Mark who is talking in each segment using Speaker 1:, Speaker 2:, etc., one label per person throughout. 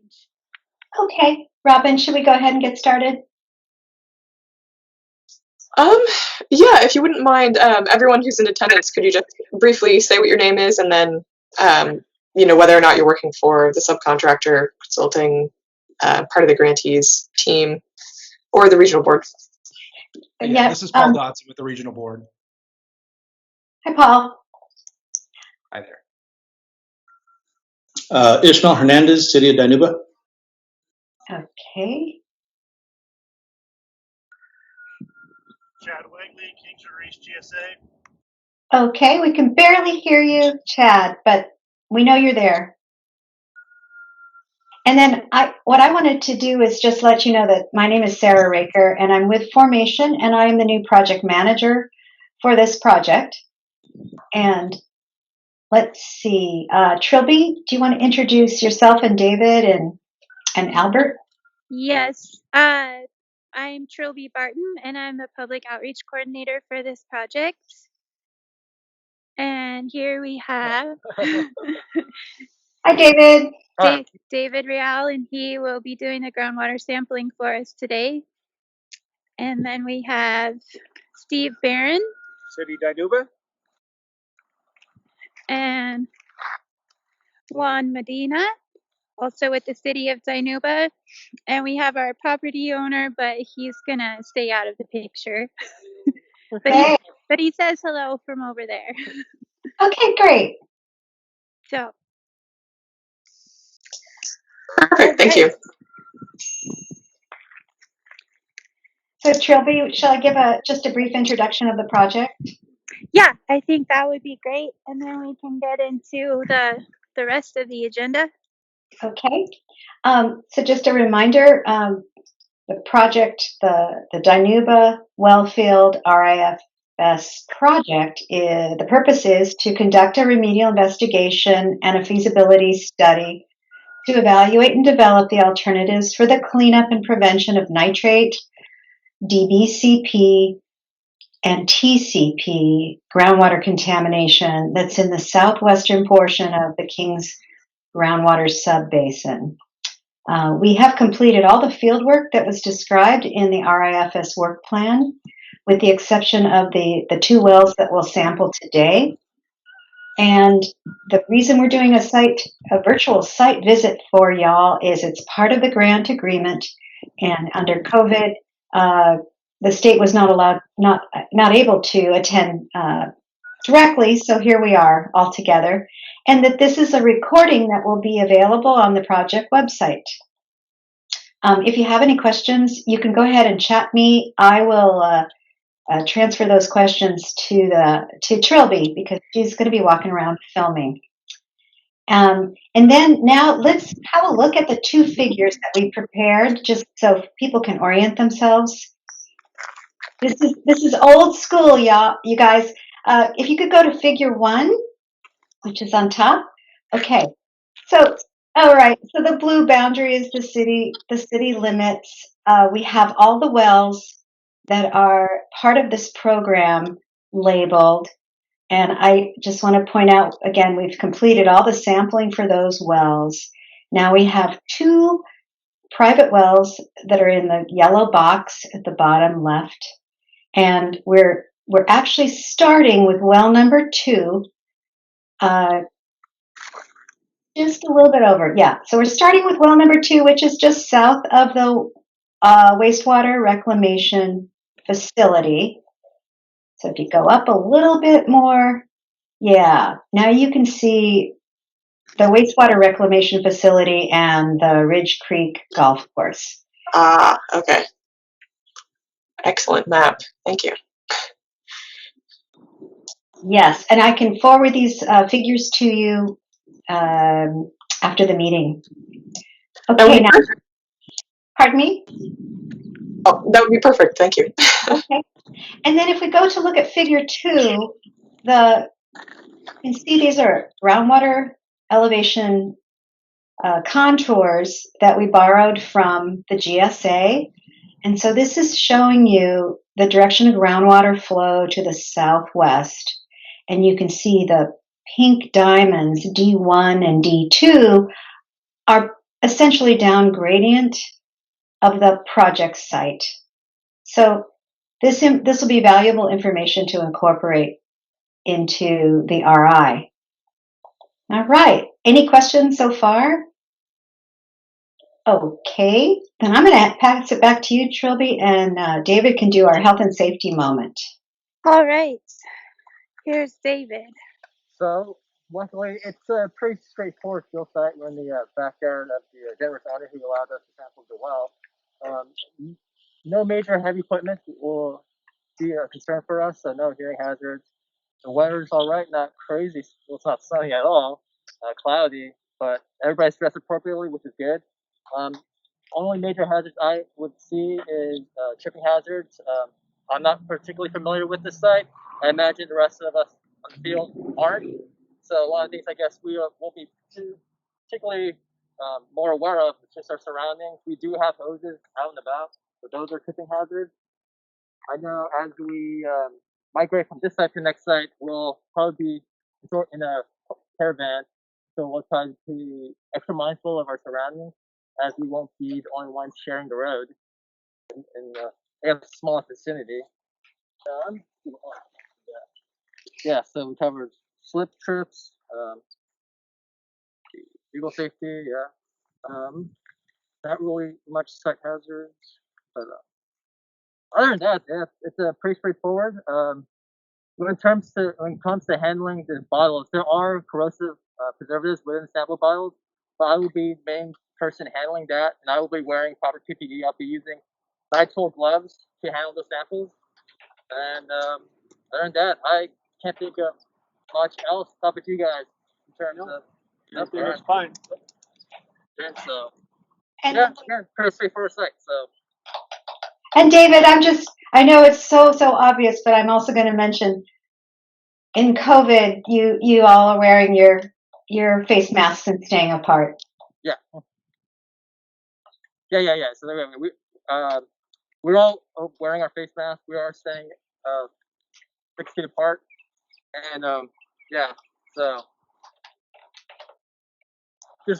Speaker 1: change.
Speaker 2: Okay, Robin, should we go ahead and get started?
Speaker 3: Um, yeah, if you wouldn't mind, everyone who's in attendance, could you just briefly say what your name is and then, whether or not you're working for the subcontractor, consulting, part of the grantees team, or the regional board?
Speaker 2: Yeah,
Speaker 4: this is Paul Dotson with the regional board.
Speaker 2: Hi, Paul.
Speaker 4: Hi there.
Speaker 5: Ishmael Hernandez, City of Dinuba.
Speaker 2: Okay.
Speaker 6: Chad Wegley, Kingsford Reach GSA.
Speaker 2: Okay, we can barely hear you, Chad, but we know you're there. And then what I wanted to do is just let you know that my name is Sarah Raker, and I'm with Formation, and I am the new project manager for this project. And let's see, Trilby, do you want to introduce yourself and David and Albert?
Speaker 1: Yes, I'm Trilby Barton, and I'm the public outreach coordinator for this project. And here we have
Speaker 2: Hi, David.
Speaker 1: David Real, and he will be doing the groundwater sampling for us today. And then we have Steve Barron.
Speaker 6: City Dinuba.
Speaker 1: And Juan Medina, also with the city of Dinuba. And we have our property owner, but he's gonna stay out of the picture.
Speaker 2: Okay.
Speaker 1: But he says hello from over there.
Speaker 2: Okay, great.
Speaker 1: So.
Speaker 3: Perfect, thank you.
Speaker 2: So Trilby, shall I give just a brief introduction of the project?
Speaker 1: Yeah, I think that would be great, and then we can get into the rest of the agenda.
Speaker 2: Okay. So just a reminder, the project, the Dinuba Wellfield RIFS project, the purpose is to conduct a remedial investigation and a feasibility study to evaluate and develop the alternatives for the cleanup and prevention of nitrate, DBCP, and TCP groundwater contamination that's in the southwestern portion of the Kings groundwater subbasin. We have completed all the field work that was described in the RIFS work plan, with the exception of the 2 wells that we'll sample today. And the reason we're doing a virtual site visit for y'all is it's part of the grant agreement, and under COVID, the state was not able to attend directly, so here we are all together, and that this is a recording that will be available on the project website. If you have any questions, you can go ahead and chat me. I will transfer those questions to Trilby, because she's going to be walking around filming. And then now let's have a look at the 2 figures that we prepared, just so people can orient themselves. This is old school, y'all. You guys, if you could go to figure 1, which is on top. Okay. So, all right. So the blue boundary is the city limits. We have all the wells that are part of this program labeled. And I just want to point out, again, we've completed all the sampling for those wells. Now we have 2 private wells that are in the yellow box at the bottom left. And we're actually starting with well number 2, just a little bit over. Yeah, so we're starting with well number 2, which is just south of the wastewater reclamation facility. So if you go up a little bit more, yeah, now you can see the wastewater reclamation facility and the Ridge Creek Golf Course.
Speaker 3: Okay. Excellent map. Thank you.
Speaker 2: Yes, and I can forward these figures to you after the meeting. Okay, now, pardon me?
Speaker 3: Oh, that would be perfect. Thank you.
Speaker 2: Okay. And then if we go to look at figure 2, you can see these are groundwater elevation contours that we borrowed from the GSA. And so this is showing you the direction of groundwater flow to the southwest. And you can see the pink diamonds, D1 and D2, are essentially down gradient of the project site. So this will be valuable information to incorporate into the RI. All right. Any questions so far? Okay, then I'm going to pass it back to you, Trilby, and David can do our health and safety moment.
Speaker 1: All right. Here's David.
Speaker 7: So, luckily, it's a pretty straightforward field site. We're in the backyard of the Denver Foundry, who allowed us to sample the well. No major heavy equipment will be a concern for us, so no hearing hazards. The weather's all right, not crazy. Well, it's not sunny at all, cloudy, but everybody's dressed appropriately, which is good. Only major hazards I would see is tripping hazards. I'm not particularly familiar with this site. I imagine the rest of us on the field aren't. So a lot of things I guess we won't be particularly more aware of. It's just our surroundings. We do have hoses out and about, but those are tripping hazards. I know as we migrate from this site to the next site, we'll probably be in a caravan, so we'll try to be extra mindful of our surroundings, as we won't be the only ones sharing the road in a small vicinity. Yeah, so we covered slip trips, vehicle safety, not really much site hazards, but other than that, yeah, it's pretty straightforward. When it comes to handling the bottles, there are corrosive preservatives within sample bottles, but I will be the main person handling that, and I will be wearing proper PPE. I'll be using nitrile gloves to handle the samples, and other than that, I can't think of much else. How about you guys in terms of nothing?
Speaker 6: That's fine.
Speaker 7: And so
Speaker 2: And,
Speaker 7: yeah, pretty straightforward site. So
Speaker 2: and David, I know it's so obvious, but I'm also going to mention in COVID, you all are wearing your face masks and staying apart.
Speaker 7: yeah. So we're all wearing our face masks. We are staying 6 feet apart, and yeah. So there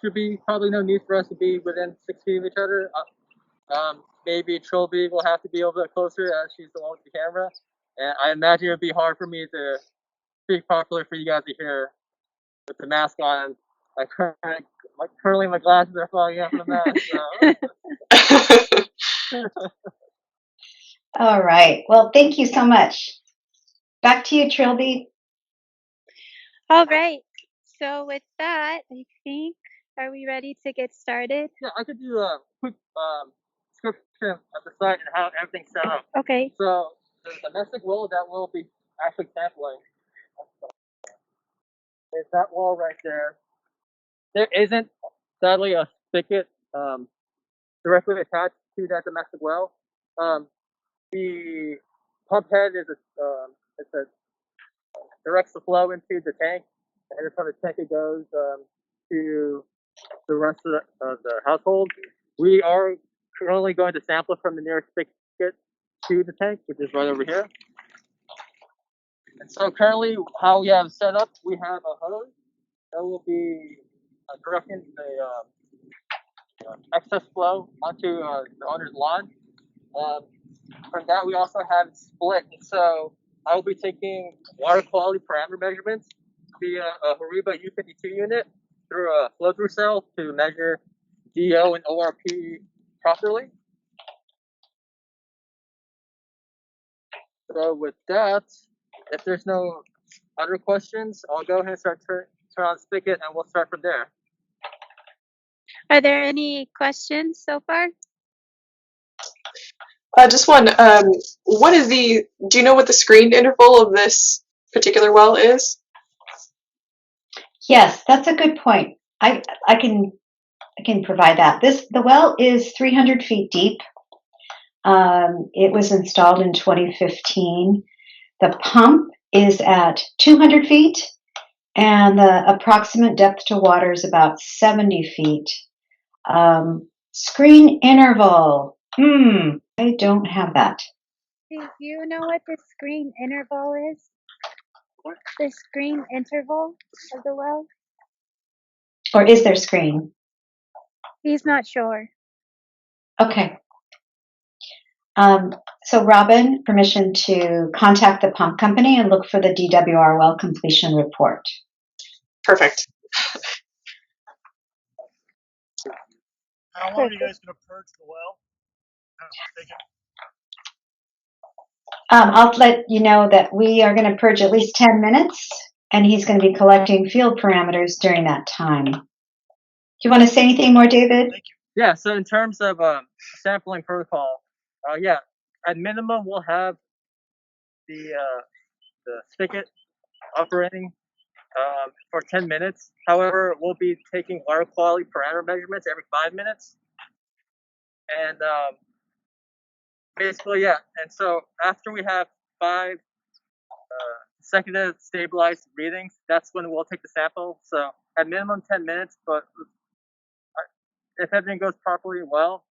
Speaker 7: should be probably no need for us to be within 6 feet of each other. Maybe Trilby will have to be a little bit closer as she's the one with the camera, and I imagine it would be hard for me to speak properly for you guys to hear with the mask on. Currently my glasses are fogging up in the mask. So.
Speaker 2: All right. Well, thank you so much. Back to you, Trilby.
Speaker 1: All right. So with that, I think, are we ready to get started?
Speaker 7: Yeah, I could do a quick description of the site and how everything's set up.
Speaker 1: Okay.
Speaker 7: So the domestic well that we'll be actually sampling is that wall right there. There isn't, sadly, a spigot directly attached to that domestic well. The pump head is a directs the flow into the tank, and from the tank it goes to the rest of the household. We are currently going to sample from the nearest spigot to the tank, which is right over here. And so currently, how we have set up, we have a hose that will be directing the excess flow onto the owner's lawn. From that, we also have it split. And so I will be taking water quality parameter measurements via a Horiba U52 unit through a flow-through cell to measure DO and ORP properly. So with that, if there's no other questions, I'll go ahead and turn on the spigot, and we'll start from there.
Speaker 1: Are there any questions so far?
Speaker 3: Just one. Do you know what the screen interval of this particular well is?
Speaker 2: Yes, that's a good point. I can provide that. The well is 300 feet deep. It was installed in 2015. The pump is at 200 feet, and the approximate depth to water is about 70 feet. Screen interval. I don't have that.
Speaker 1: Do you know what the screen interval is? The screen interval of the well?
Speaker 2: Or is there screen?
Speaker 1: He's not sure.
Speaker 2: Okay. So Robin, permission to contact the pump company and look for the DWR well completion report.
Speaker 3: Perfect.
Speaker 6: How long are you guys going to purge the well? Take it.
Speaker 2: I'll let you know that we are going to purge at least 10 minutes, and he's going to be collecting field parameters during that time. Do you want to say anything more, David?
Speaker 6: Thank you.
Speaker 7: Yeah, so in terms of sampling protocol, yeah, at minimum we'll have the spigot operating for 10 minutes. However, we'll be taking water quality parameter measurements every 5 minutes. And basically, yeah. And so after we have 5 consecutive stabilized readings, that's when we'll take the sample. So at minimum 10 minutes, but if everything goes properly well,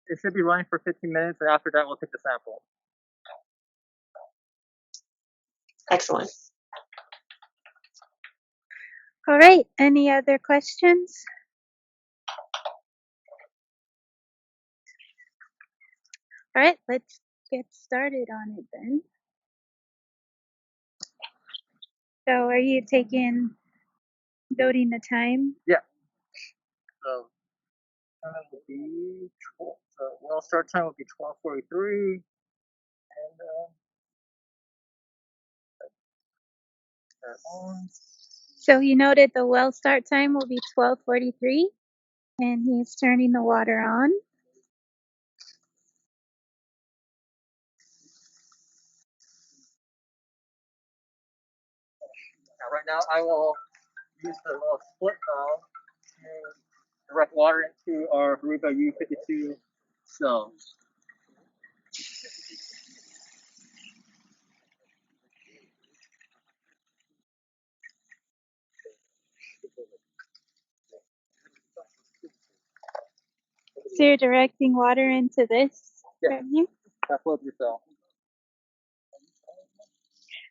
Speaker 7: it should be running for 15 minutes, and after that, we'll take the sample.
Speaker 3: Excellent.
Speaker 1: All right. Any other questions? All right. Let's get started on it then. So are you noting the time?
Speaker 7: Yeah. So time will be well, start time will be 12:43, and that on.
Speaker 1: So he noted the well start time will be 12:43, and he's turning the water on.
Speaker 7: Now, right now, I will use the little split valve to direct water into our Horiba U52 cell.
Speaker 1: So you're directing water into this
Speaker 7: Yeah.
Speaker 1: right here?
Speaker 7: That flow through cell.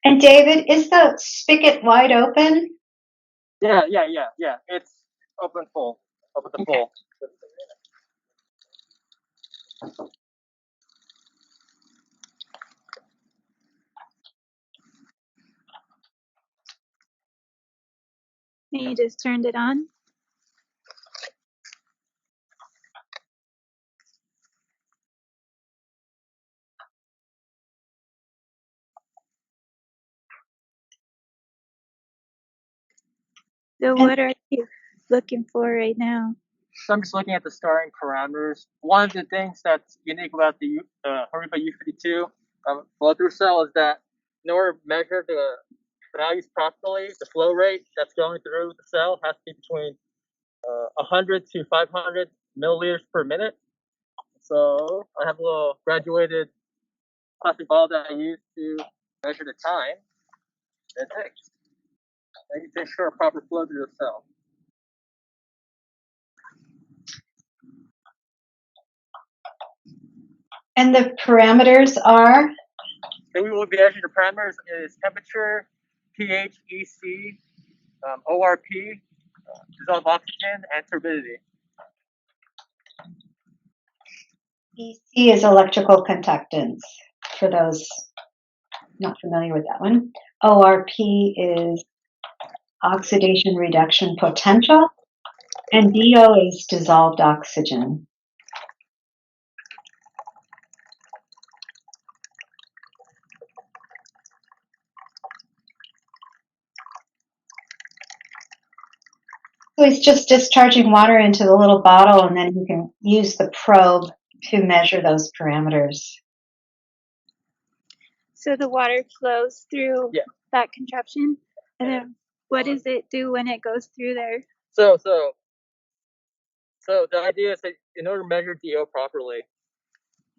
Speaker 2: And David, is the spigot wide open?
Speaker 7: Yeah. It's open full. Open to full.
Speaker 1: And you just turned it on? So what are you looking for right now?
Speaker 7: So I'm just looking at the starting parameters. One of the things that's unique about the Horiba U52 flow through cell is that in order to measure the values properly, the flow rate that's going through the cell has to be between 100 to 500 milliliters per minute. So I have a little graduated plastic ball that I use to measure the time it takes. And to ensure a proper flow through the cell.
Speaker 2: And the parameters are?
Speaker 7: So we will be measuring the parameters is temperature, pH, EC, ORP, dissolved oxygen, and turbidity.
Speaker 2: EC is electrical conductance, for those not familiar with that one. ORP is oxidation reduction potential, and DO is dissolved oxygen. So he's just discharging water into the little bottle, and then he can use the probe to measure those parameters.
Speaker 1: So the water flows through that contraption, and then what does it do when it goes through there?
Speaker 7: So the idea is that in order to measure DO properly,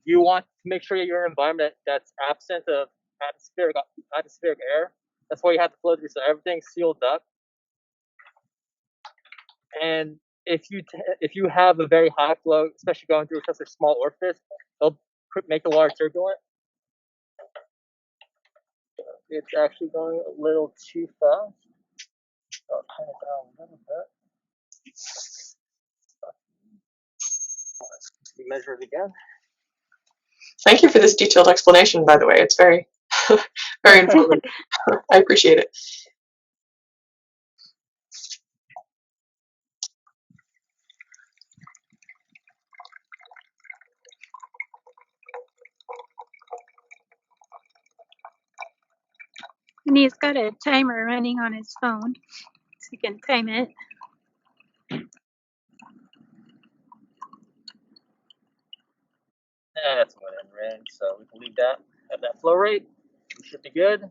Speaker 7: you want to make sure that you're in an environment that's absent of atmospheric air. That's why you have to flow through, so everything's sealed up. And if you have a very high flow, especially going through such a small orifice, it'll make the water turbulent. It's actually going a little too fast. I'll turn it down a little bit. We measure it again.
Speaker 3: Thank you for this detailed explanation, by the way. It's very, very informative. I appreciate it.
Speaker 1: And he's got a timer running on his phone, so you can time it.
Speaker 7: That's within range, so we can leave that at that flow rate. We should be good.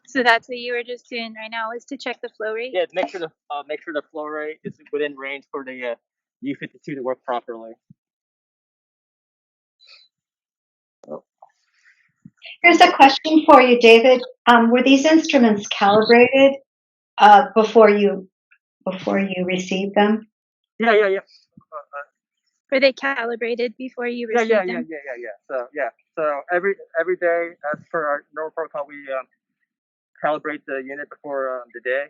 Speaker 1: So that's what you were just doing right now, is to check the flow rate?
Speaker 7: Yeah, make sure the flow rate is within range for the U52 to work properly.
Speaker 2: Here's a question for you, David. Were these instruments calibrated before you received them?
Speaker 7: Yeah.
Speaker 1: Were they calibrated before you received them?
Speaker 7: Yeah. So every day, as per our normal protocol, we calibrate the unit before the day.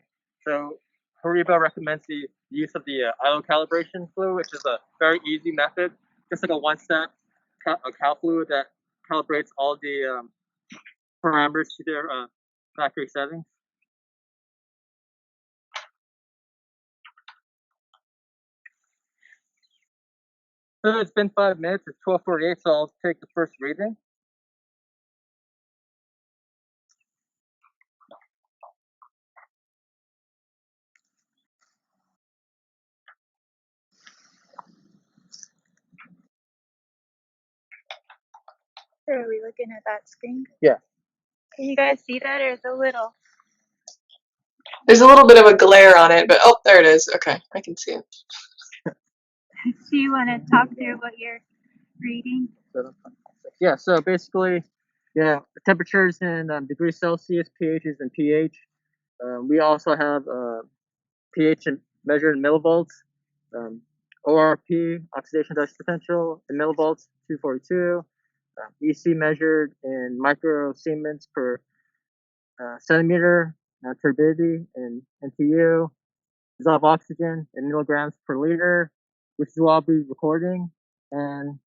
Speaker 7: So Horiba recommends the use of the ILO calibration fluid, which is a very easy method, just like a one-step cal fluid that calibrates all the parameters to their factory settings. So it's been 5 minutes. It's 12:48, so I'll take the first reading.
Speaker 1: Or are we looking at that screen?
Speaker 7: Yeah.
Speaker 1: Can you guys see that, or is it a little?
Speaker 3: There's a little bit of a glare on it, but oh, there it is. Okay, I can see it.
Speaker 1: Do you want to talk through what you're reading?
Speaker 7: Yeah, so basically, yeah, the temperatures in degrees Celsius, pHs, and pH. We also have pH measured in millivolts, ORP, oxidation reduction potential, in millivolts, 242, EC measured in microsiemens per centimeter, turbidity in NTU, dissolved oxygen in milligrams per liter, which will all be recording, and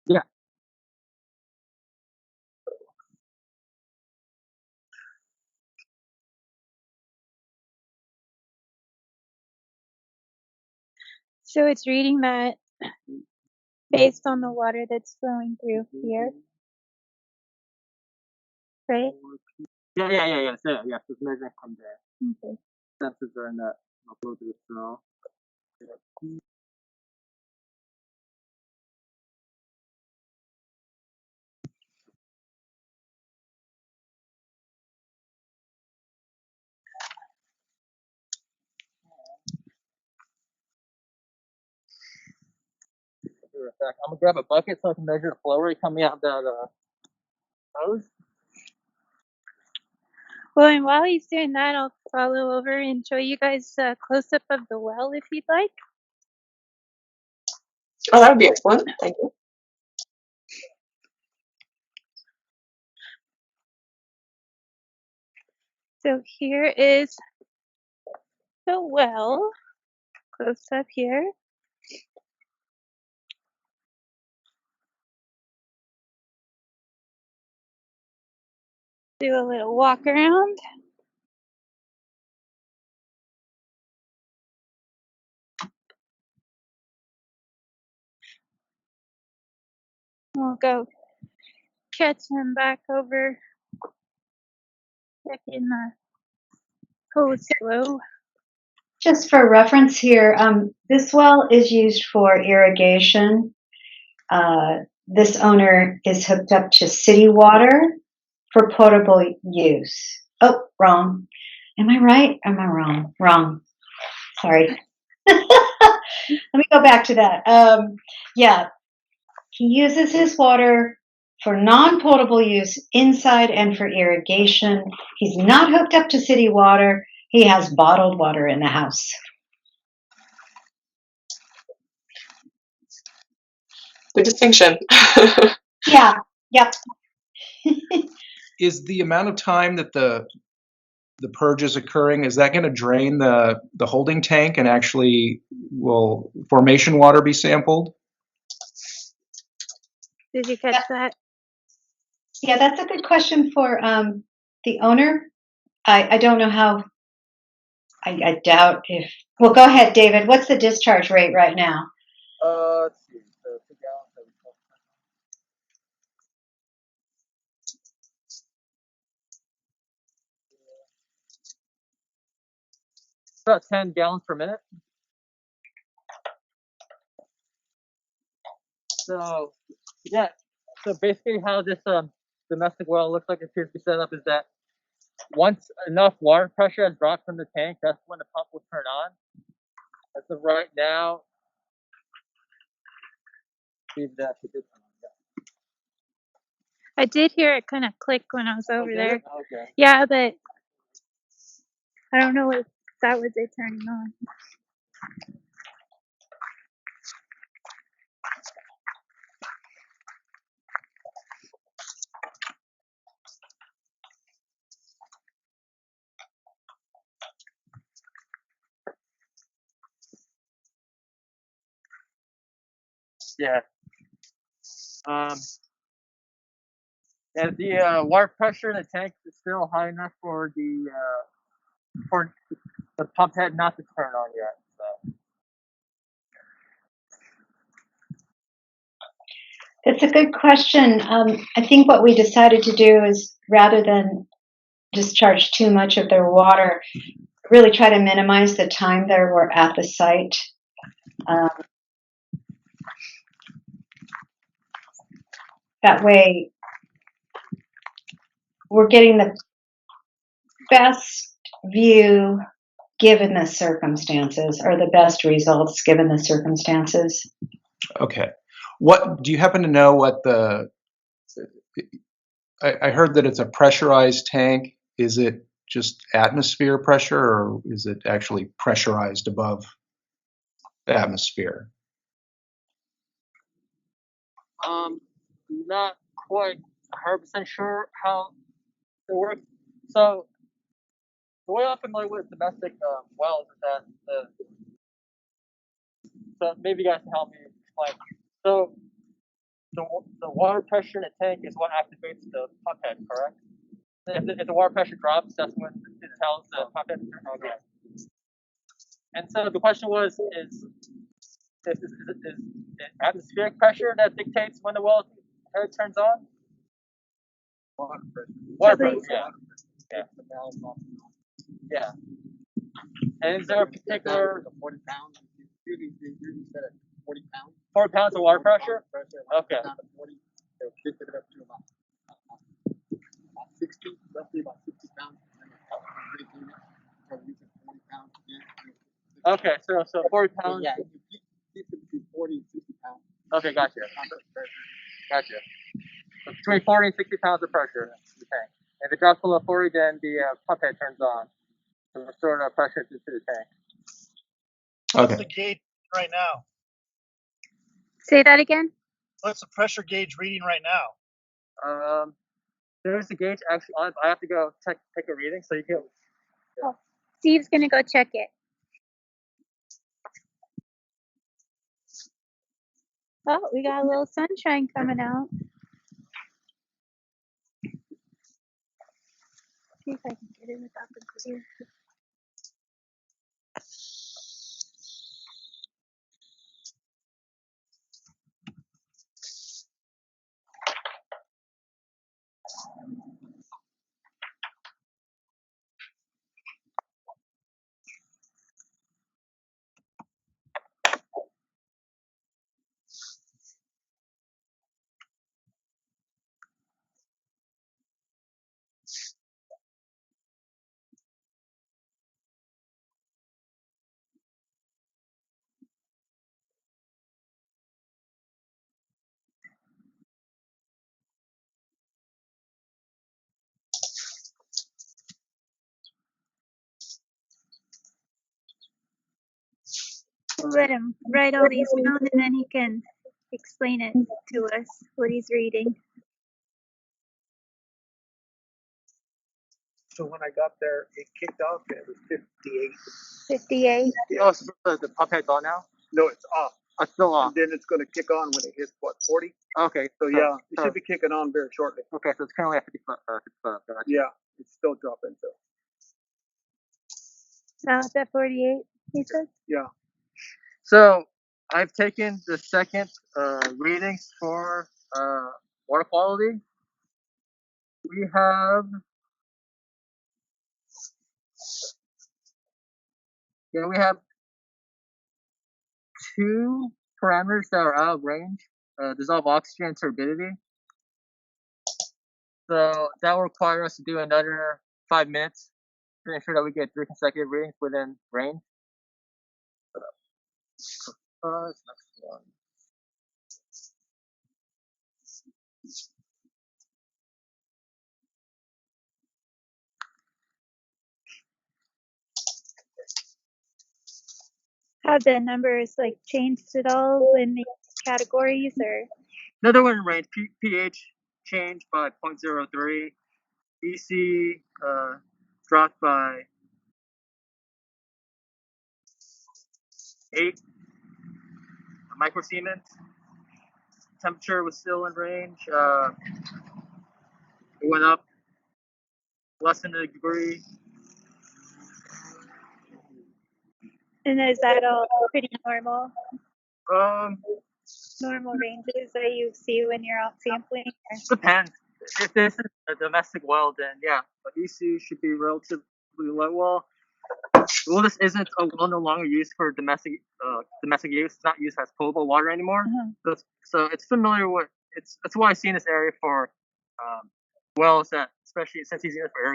Speaker 7: yeah.
Speaker 1: So it's reading that based on the water that's flowing through here, right?
Speaker 7: Yeah. So yeah, it's measuring from there.
Speaker 1: Okay.
Speaker 7: Sensors are in that flow through the cell. I'm gonna grab a bucket so I can measure the flow rate coming out that hose.
Speaker 1: Well, and while he's doing that, I'll follow over and show you guys a close-up of the well, if you'd like.
Speaker 3: Oh, that would be excellent. Thank you.
Speaker 1: So here is the well, close up here. Do a little walk around. We'll go catch him back over, checking the hose flow.
Speaker 2: Just for reference here, this well is used for irrigation. This owner is hooked up to city water for potable use. Oh, wrong. Am I right? Am I wrong? Wrong. Sorry. Let me go back to that. Yeah, he uses his water for non-potable use inside and for irrigation. He's not hooked up to city water. He has bottled water in the house.
Speaker 3: The distinction.
Speaker 2: Yeah, yep.
Speaker 4: Is the amount of time that the purge is occurring, is that going to drain the holding tank, and actually will formation water be sampled?
Speaker 1: Did you catch that?
Speaker 2: Yeah, that's a good question for the owner. I don't know how. I doubt if. Well, go ahead, David. What's the discharge rate right now?
Speaker 7: Let's see. So 2 gallons. That was about 10 gallons per minute. So yeah. So basically, how this domestic well looks like it appears to be set up is that once enough water pressure has dropped from the tank, that's when the pump will turn on. As of right now, see that it did turn on.
Speaker 1: I did hear it kind of click when I was over
Speaker 7: did
Speaker 1: there.
Speaker 7: it? Okay.
Speaker 1: Yeah, but I don't know if that was it turning on.
Speaker 7: Yeah. And the water pressure in the tank is still high enough for the pump head not to turn on yet. So.
Speaker 2: That's a good question. I think what we decided to do is rather than discharge too much of their water, really try to minimize the time they were at the site. That way, we're getting the best view given the circumstances, or the best results given the circumstances.
Speaker 4: Okay. What do you happen to know what the? I heard that it's a pressurized tank. Is it just atmosphere pressure, or is it actually pressurized above the atmosphere?
Speaker 7: Not quite 100% sure how it works. So the way I'm familiar with domestic wells is that so maybe you guys can help me explain. So the water pressure in the tank is what activates the pump head, correct? If the water pressure drops, that's when it tells the pump head to turn on. And so the question was, is it atmospheric pressure that dictates when the well head turns on? Water pressure. Water pressure, yeah. Yeah. And is there a particular 40 pounds? Usually set at 40 pounds. 40 pounds of water pressure? Okay. 40, they'll kick it up to about 60, roughly about 60 pounds. Okay, so 40 pounds. Yeah, you keep it between 40 and 60 pounds. Okay, gotcha. Gotcha. So between 40 and 60 pounds of pressure in the tank. If it drops below 40, then the pump head turns on to restore the pressure to the tank.
Speaker 6: What's
Speaker 4: Okay.
Speaker 6: the gauge right now?
Speaker 1: Say that again.
Speaker 6: What's the pressure gauge reading right now?
Speaker 7: There's the gauge actually on it. I have to go take a reading, so you can.
Speaker 1: Oh, Steve's gonna go check it. Oh, we got a little sunshine coming out. See if I can get it without the glare. We'll let him write all these down and then he can explain it to us, what he's reading.
Speaker 6: So when I got there, it kicked off and it was 58.
Speaker 1: 58.
Speaker 7: Oh, so the pump head's on now?
Speaker 6: No, it's off.
Speaker 7: It's still off.
Speaker 6: and then it's going to kick on when it hits what 40.
Speaker 7: Okay.
Speaker 6: So yeah, it should be kicking on very shortly.
Speaker 7: Okay, so it's currently at 55. Gotcha.
Speaker 6: Yeah, it's still dropping. So
Speaker 1: Now it's at 48, he said.
Speaker 6: yeah,
Speaker 7: So I've taken the second readings for water quality. We have two parameters that are out of range: dissolved oxygen and turbidity. So that will require us to do another 5 minutes to ensure that we get 3 consecutive readings within range. Next one.
Speaker 1: Have the numbers like changed at all in the categories or?
Speaker 7: Another one in range. pH changed by 0.03. EC dropped by 8 microsiemens. Temperature was still in range. It went up less than a degree.
Speaker 1: And is that all pretty normal
Speaker 7: Um,
Speaker 1: ranges that you see when you're out sampling? Or?
Speaker 7: depends. If this is a domestic well, then yeah, but EC should be relatively low. Well, this isn't a well no longer used for domestic use. It's not used as potable water anymore. So it's familiar with it's why I see in this area for wells that, especially since he's using it for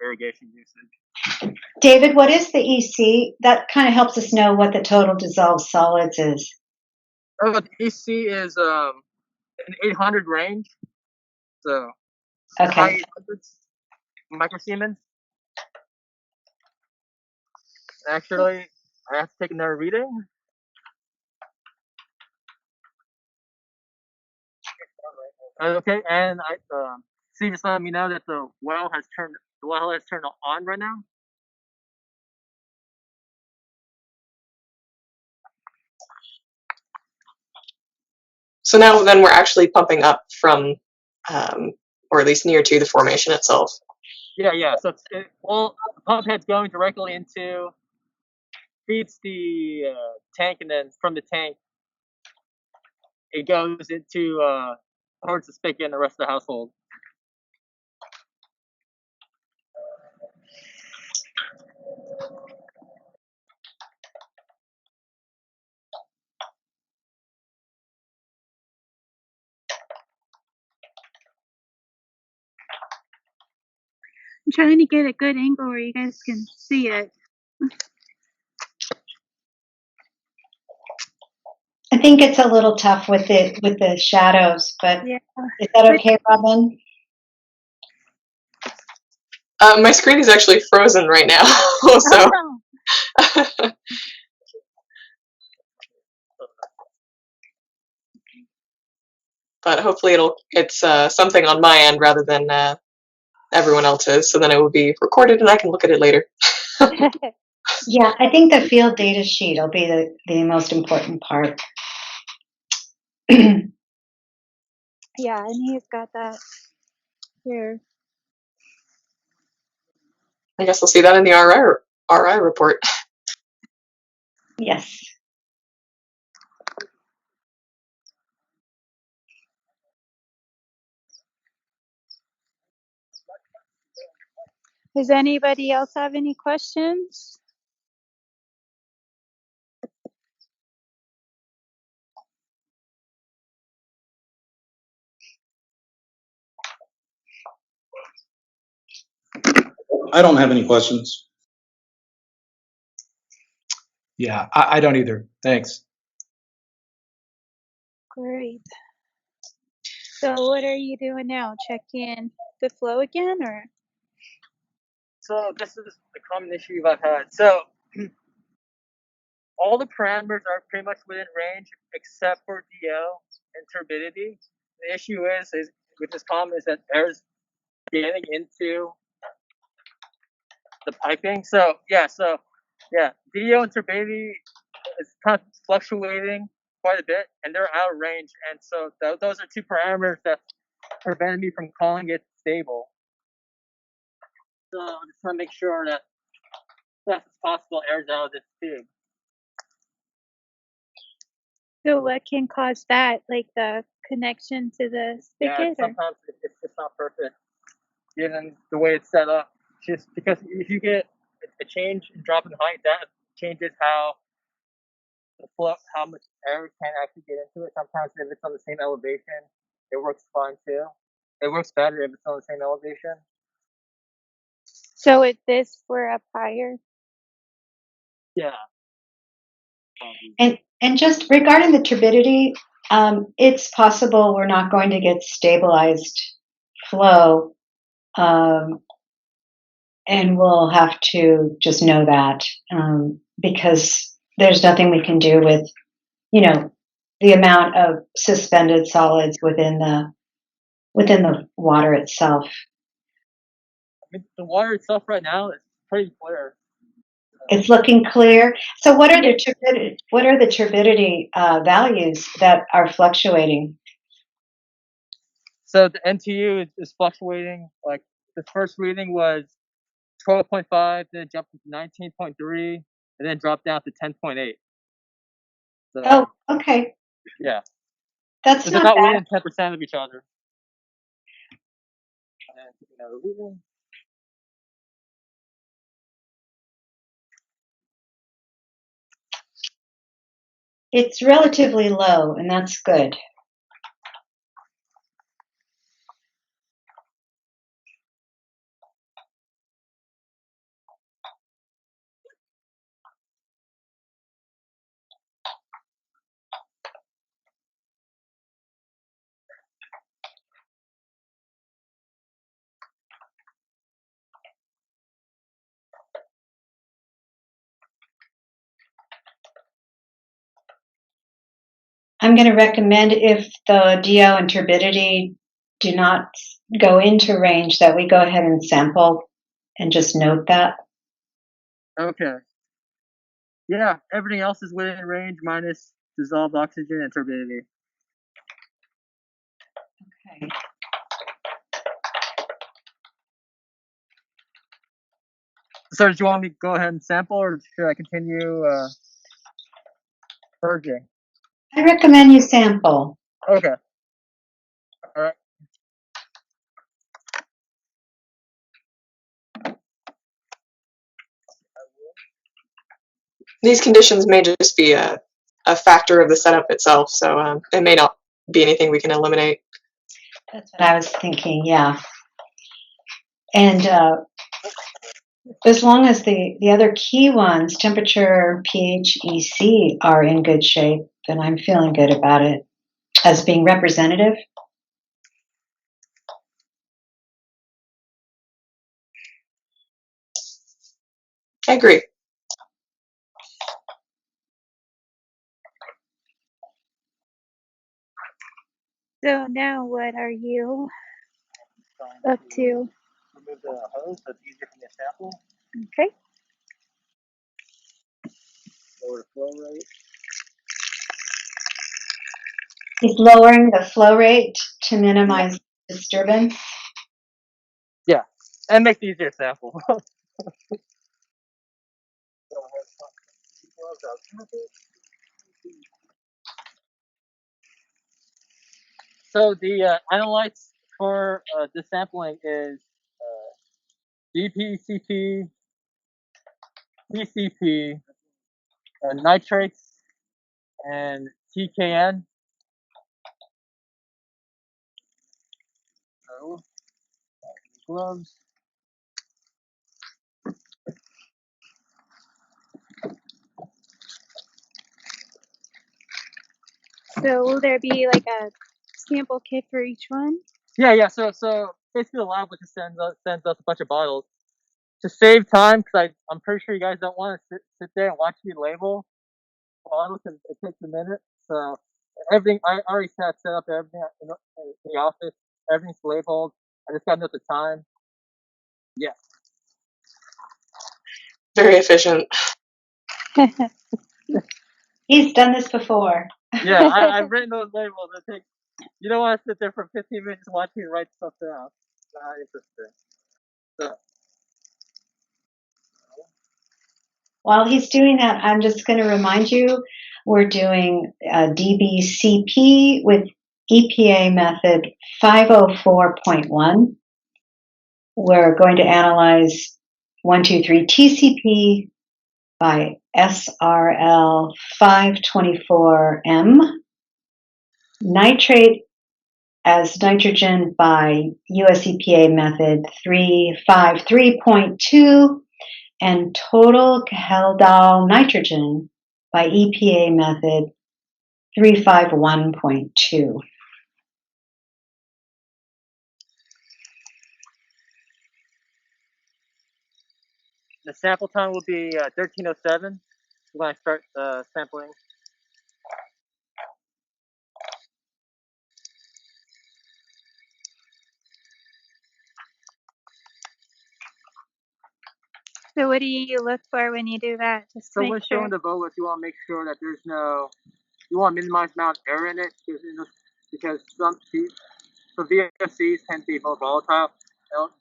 Speaker 7: irrigation usage.
Speaker 2: David, what is the EC? That kind of helps us know what the total dissolved solids is.
Speaker 7: The EC is an 800 range, so high
Speaker 2: Okay.
Speaker 7: 800s microsiemens. Actually, I have to take another reading. Okay, and Steve just let me know that the well has turned on right now.
Speaker 3: So now then we're actually pumping up from, or at least near to the formation itself.
Speaker 7: Yeah. So the pump head's going directly into, feeds the tank, and then from the tank, it goes into towards the spigot and the rest of the household.
Speaker 1: I'm trying to get a good angle where you guys can see it.
Speaker 2: I think it's a little tough with the shadows, but
Speaker 1: Yeah.
Speaker 2: is that okay, Robin?
Speaker 3: My screen is actually frozen right now, so.
Speaker 1: Oh,
Speaker 3: But hopefully it's something on my end rather than everyone else's, so then it will be recorded and I can look at it later.
Speaker 2: Yeah, I think the field data sheet will be the most important part.
Speaker 1: yeah, and he's got that here.
Speaker 3: I guess we'll see that in the RI report.
Speaker 2: Yes.
Speaker 1: Does anybody else have any questions?
Speaker 5: I don't have any questions.
Speaker 4: Yeah, I don't either. Thanks.
Speaker 1: Great. So what are you doing now? Checking the flow again, or?
Speaker 7: So this is the common issue I've had. So all the parameters are pretty much within range except for DO and turbidity. The issue is which is common, is that air is getting into the piping. So DO and turbidity is kind of fluctuating quite a bit, and they're out of range. And so those are two parameters that prevented me from calling it stable. So I just want to make sure that best as possible airs out of this tube.
Speaker 1: So what can cause that? Like the connection to the
Speaker 7: Yeah,
Speaker 1: spigot? Or?
Speaker 7: sometimes it's just not perfect, given the way it's set up. Just because if you get a change in drop in height, that changes how the flow, how much air can actually get into it. Sometimes if it's on the same elevation, it works fine too. It works better if it's on the same elevation.
Speaker 1: So if this were up higher?
Speaker 7: Yeah.
Speaker 2: And just regarding the turbidity, it's possible we're not going to get stabilized flow, and we'll have to just know that, because there's nothing we can do with, the amount of suspended solids within the water itself.
Speaker 7: I mean, the water itself right now is pretty clear.
Speaker 2: It's looking clear. So what are the turbidity values that are fluctuating?
Speaker 7: So the NTU is fluctuating. Like the first reading was 12.5, then it jumped to 19.3, and then dropped down to 10.8. So,
Speaker 2: Oh, okay.
Speaker 7: yeah.
Speaker 2: That's
Speaker 7: So they're
Speaker 2: not
Speaker 7: not
Speaker 2: bad.
Speaker 7: within 10% of each other. And then take another reading.
Speaker 2: It's relatively low, and that's good. I'm going to recommend, if the DO and turbidity do not go into range, that we go ahead and sample and just note that.
Speaker 7: Okay. Yeah, everything else is within range minus dissolved oxygen and turbidity.
Speaker 2: Okay.
Speaker 7: So, do you want me to go ahead and sample, or should I continue purging?
Speaker 2: I recommend you sample.
Speaker 7: Okay. All right.
Speaker 3: These conditions may just be a factor of the setup itself, so it may not be anything we can eliminate.
Speaker 2: That's what I was thinking, yeah. And as long as the other key ones, temperature, pH, EC, are in good shape, then I'm feeling good about it as being representative.
Speaker 3: I agree.
Speaker 1: So now what are you up to?
Speaker 7: Remove the hose so it's easier for me to sample.
Speaker 1: Okay.
Speaker 7: Lower the flow rate.
Speaker 2: He's lowering the flow rate to minimize disturbance.
Speaker 7: Yeah, and makes it easier to sample. So the analytes for this sampling is BPCP, PCP, nitrates, and TKN. So, gloves.
Speaker 1: So will there be like a sample kit for each one?
Speaker 7: Yeah. So basically, the lab just sends us a bunch of bottles to save time, because I'm pretty sure you guys don't want to sit there and watch me label bottles, because it takes a minute. So everything I already set up everything in the office. Everything's labeled. I just got to know the time. Yeah.
Speaker 3: Very efficient.
Speaker 2: He's done this before.
Speaker 7: Yeah, I've written those labels. I think you don't want to sit there for 15 minutes watching me write stuff down. Not interesting. So,
Speaker 2: While he's doing that, I'm just going to remind you we're doing DBCP with EPA method 504.1. We're going to analyze 123 TCP by SRL 524M, nitrate as nitrogen by US EPA method 353.2, and total Haldol nitrogen by EPA method 351.2.
Speaker 7: the sample time will be 1307 when I start sampling.
Speaker 1: So what do you look for when you do that? Just to
Speaker 7: So
Speaker 1: make
Speaker 7: when
Speaker 1: sure.
Speaker 7: showing the bolus, you want to make sure that there's no, you want to minimize the amount of air in it because some so VOCs tend to be more volatile.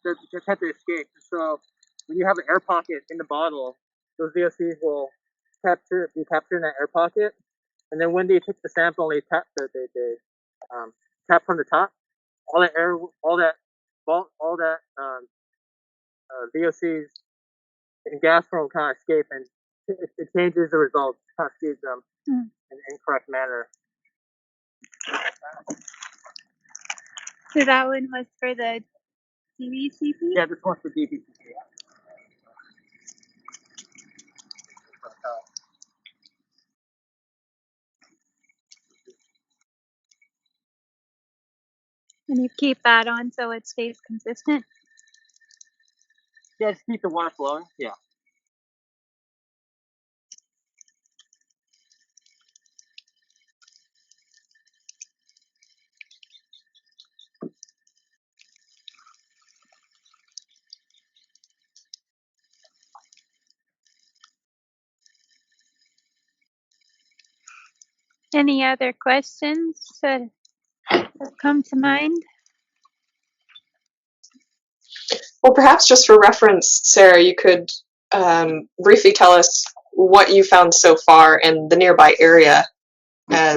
Speaker 7: They tend to escape. So when you have an air pocket in the bottle, those VOCs will be captured in that air pocket, and then when they take the sample and they tap from the top, all that air, VOCs in gas form kind of escape, and it changes the results, cascades them in an incorrect manner.
Speaker 1: So that one was for the DBCP?
Speaker 7: Yeah, this one's for DBCP.
Speaker 1: And you keep that on so it stays consistent?
Speaker 7: Yeah, just keep the water flowing. Yeah.
Speaker 1: Any other questions that have come to mind?
Speaker 3: Well, perhaps just for reference, Sarah, you could briefly tell us what you found so far in the nearby area as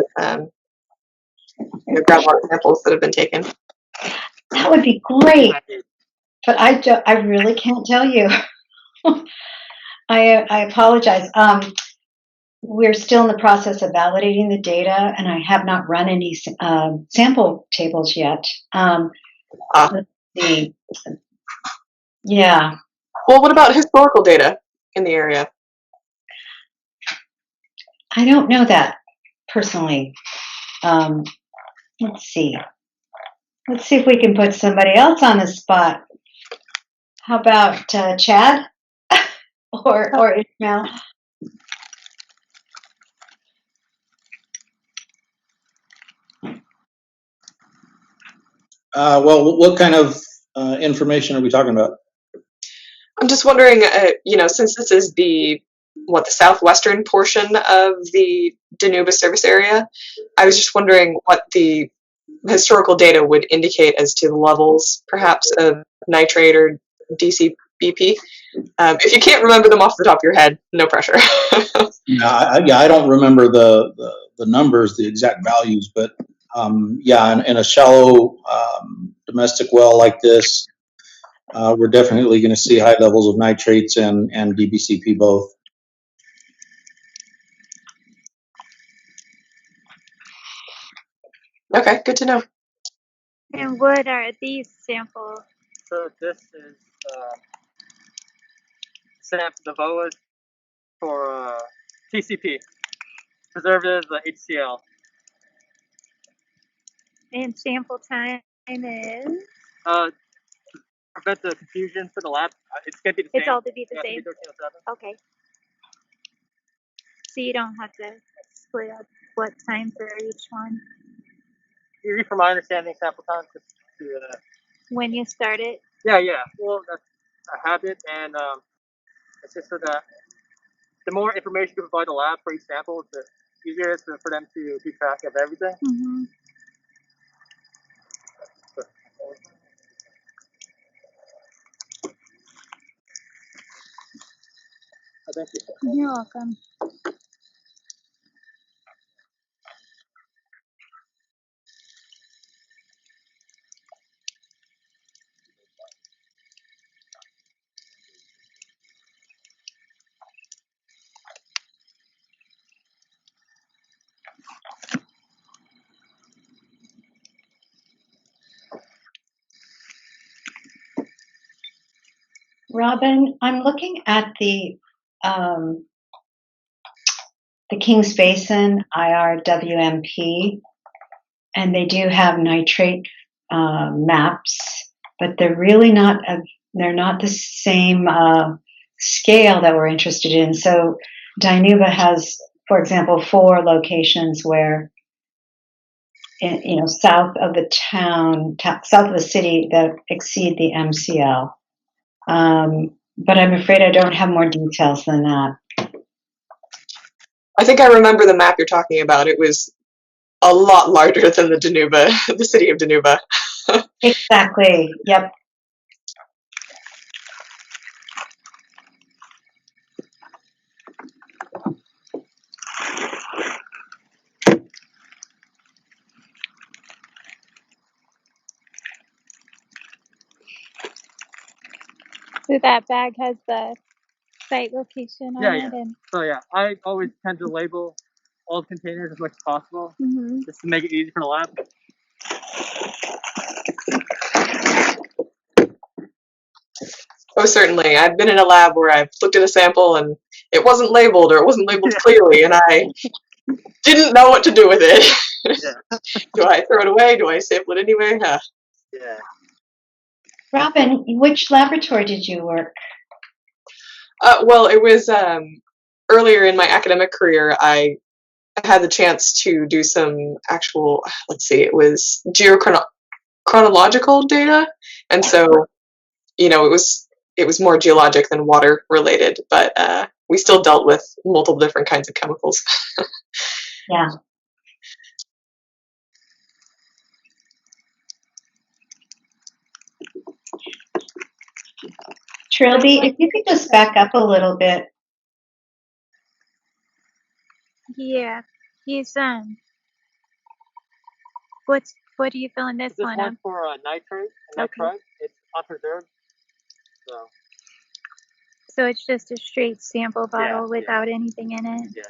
Speaker 3: groundwater samples that have been taken.
Speaker 2: That would be great, but I really can't tell you. I apologize. We're still in the process of validating the data, and I have not run any sample tables yet. Let's see. Yeah.
Speaker 3: Well, what about historical data in the area?
Speaker 2: I don't know that personally. Let's see. Let's see if we can put somebody else on the spot. How about Chad or Ishmael?
Speaker 5: Well, what kind of information are we talking about?
Speaker 3: I'm just wondering, since this is the southwestern portion of the Danuba service area, I was just wondering what the historical data would indicate as to the levels, perhaps, of nitrate or DCBP. If you can't remember them off the top of your head, no pressure.
Speaker 5: I don't remember the numbers, the exact values, but in a shallow domestic well like this, we're definitely going to see high levels of nitrates and DBCP both.
Speaker 3: Okay, good to know.
Speaker 1: And what are these samples?
Speaker 7: So this is the VOAs for TCP, preservatives, HCl.
Speaker 1: And sample time is?
Speaker 7: Prevent the confusion for the lab. It's going to be the same.
Speaker 1: It's all to be the
Speaker 7: Yeah,
Speaker 1: same?
Speaker 7: it's gonna be 1307.
Speaker 1: Okay. So you don't have to split up what time for each one?
Speaker 7: Usually, from my understanding, sample time to
Speaker 1: When you start it?
Speaker 7: yeah. Well, that's a habit, and it's just so that the more information you provide the lab for each sample, easier for them to keep track of everything.
Speaker 1: Mm-hmm.
Speaker 7: Thank you.
Speaker 1: You're welcome.
Speaker 2: Robin, I'm looking at the Kings Basin IRWMP, and they do have nitrate maps, but they're really not. They're not the same scale that we're interested in. So Dinuba has, for example, 4 locations where, south of the town, south of the city, that exceed the MCL. But I'm afraid I don't have more details than that.
Speaker 3: I think I remember the map you're talking about. It was a lot larger than the Dinuba, the city of Dinuba.
Speaker 2: Exactly. Yep.
Speaker 1: So that bag has the site location on
Speaker 7: Yeah,
Speaker 1: it,
Speaker 7: yeah.
Speaker 1: and
Speaker 7: So yeah, I always tend to label all containers as much as possible,
Speaker 1: mm-hmm.
Speaker 7: just to make it easy for the lab.
Speaker 3: Oh, certainly. I've been in a lab where I've looked at a sample and it wasn't labeled, or it wasn't labeled clearly, and I didn't know what to do with it.
Speaker 7: Yeah.
Speaker 3: Do I throw it away? Do I sample it anyway?
Speaker 7: Yeah.
Speaker 2: Robin, which laboratory did you work?
Speaker 3: Well, it was earlier in my academic career. I had the chance to do some actual, it was geochronological data, and so it was more geologic than water related, but we still dealt with multiple different kinds of chemicals.
Speaker 2: Yeah. Trilby, if you could just back up a little bit.
Speaker 1: Yeah, he's what do you fill in this
Speaker 7: This
Speaker 1: one?
Speaker 7: one's for nitrate and nitrite.
Speaker 1: Okay.
Speaker 7: It's unpreserved.
Speaker 1: So it's just a straight sample bottle
Speaker 7: Yeah,
Speaker 1: without anything in it.
Speaker 7: Yeah.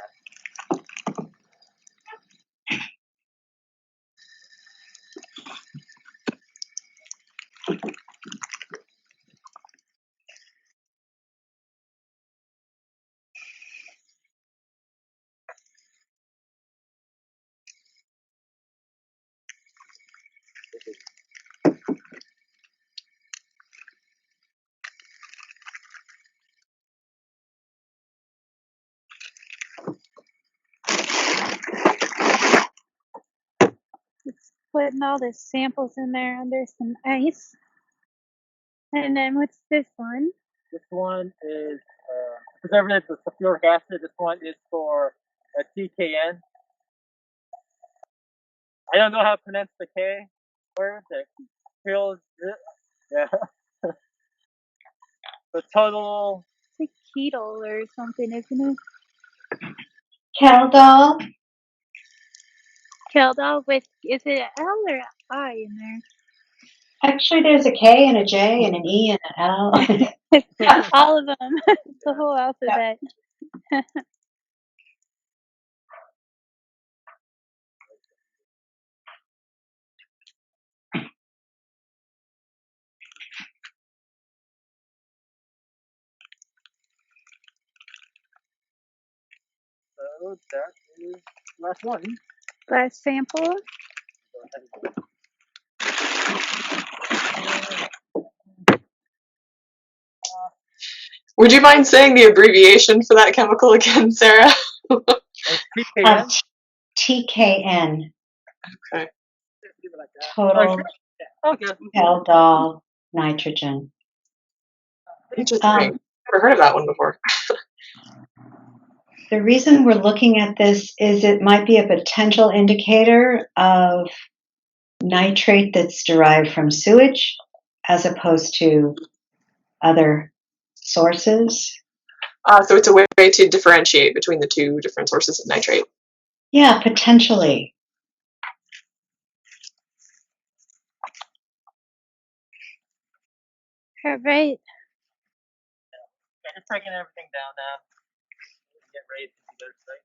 Speaker 1: It's putting all the samples in there under some ice. And then what's this one?
Speaker 7: This one is preservative with sulfuric acid. This one is for a TKN. I don't know how to pronounce the K word. That feels, yeah. The total.
Speaker 1: It's a ketol or something, isn't it?
Speaker 2: Keldol?
Speaker 1: Keldol with, is it an L or an I in there?
Speaker 2: Actually, there's a K and a J and an E and an L.
Speaker 1: All of them. The whole alphabet.
Speaker 7: So that is last one.
Speaker 1: Last sample.
Speaker 3: Would you mind saying the abbreviation for that chemical again, Sarah?
Speaker 7: TKN.
Speaker 2: TKN.
Speaker 3: Okay.
Speaker 2: Total Keldol nitrogen.
Speaker 3: Interesting. Never heard of that one before.
Speaker 2: The reason we're looking at this is it might be a potential indicator of nitrate that's derived from sewage as opposed to other sources.
Speaker 3: So it's a way to differentiate between the two different sources of nitrate.
Speaker 2: Yeah, potentially.
Speaker 1: All right.
Speaker 7: Yeah, just taking everything down now. Get ready to do their sites.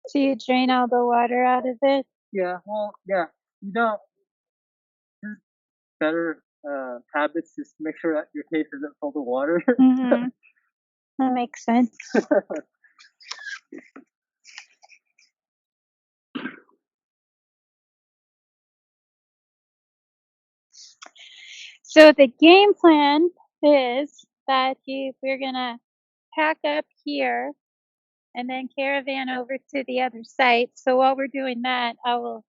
Speaker 1: So you drain all the water out of it?
Speaker 7: Yeah, well, yeah. You don't. Just better habits. Just make sure that your case isn't full of water.
Speaker 1: Mm-hmm. That makes sense. So the game plan is that we're gonna pack up here and then caravan over to the other site. So while we're doing that, I will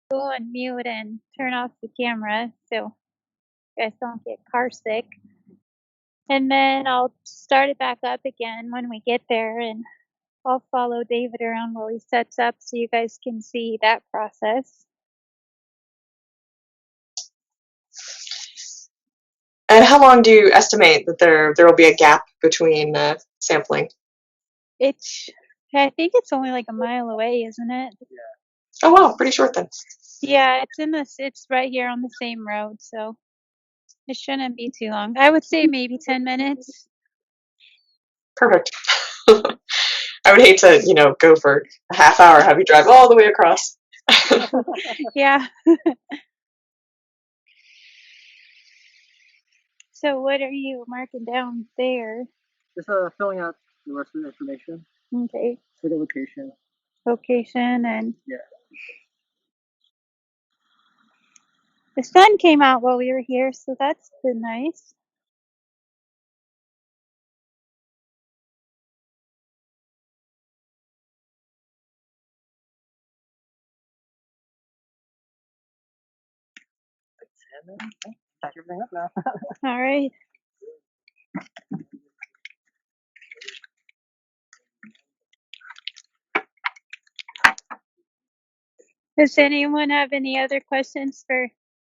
Speaker 1: go on mute and turn off the camera so you guys don't get car sick. And then I'll start it back up again when we get there, and I'll follow David around while he sets up so you guys can see that process.
Speaker 3: And how long do you estimate that there will be a gap between sampling?
Speaker 1: I think it's only like a mile away, isn't it?
Speaker 3: Oh wow, pretty short then.
Speaker 1: Yeah, it's right here on the same road, so it shouldn't be too long. I would say maybe 10 minutes.
Speaker 3: Perfect. I would hate to, go for a half hour, have you drive all the way across.
Speaker 1: Yeah. So what are you marking down there?
Speaker 7: Just filling out the rest of the information
Speaker 1: Okay.
Speaker 7: for the location.
Speaker 1: Location and
Speaker 7: Yeah.
Speaker 1: the sun came out while we were here, so that's been nice.
Speaker 7: Pack everything up now.
Speaker 1: All right. Does anyone have any other questions for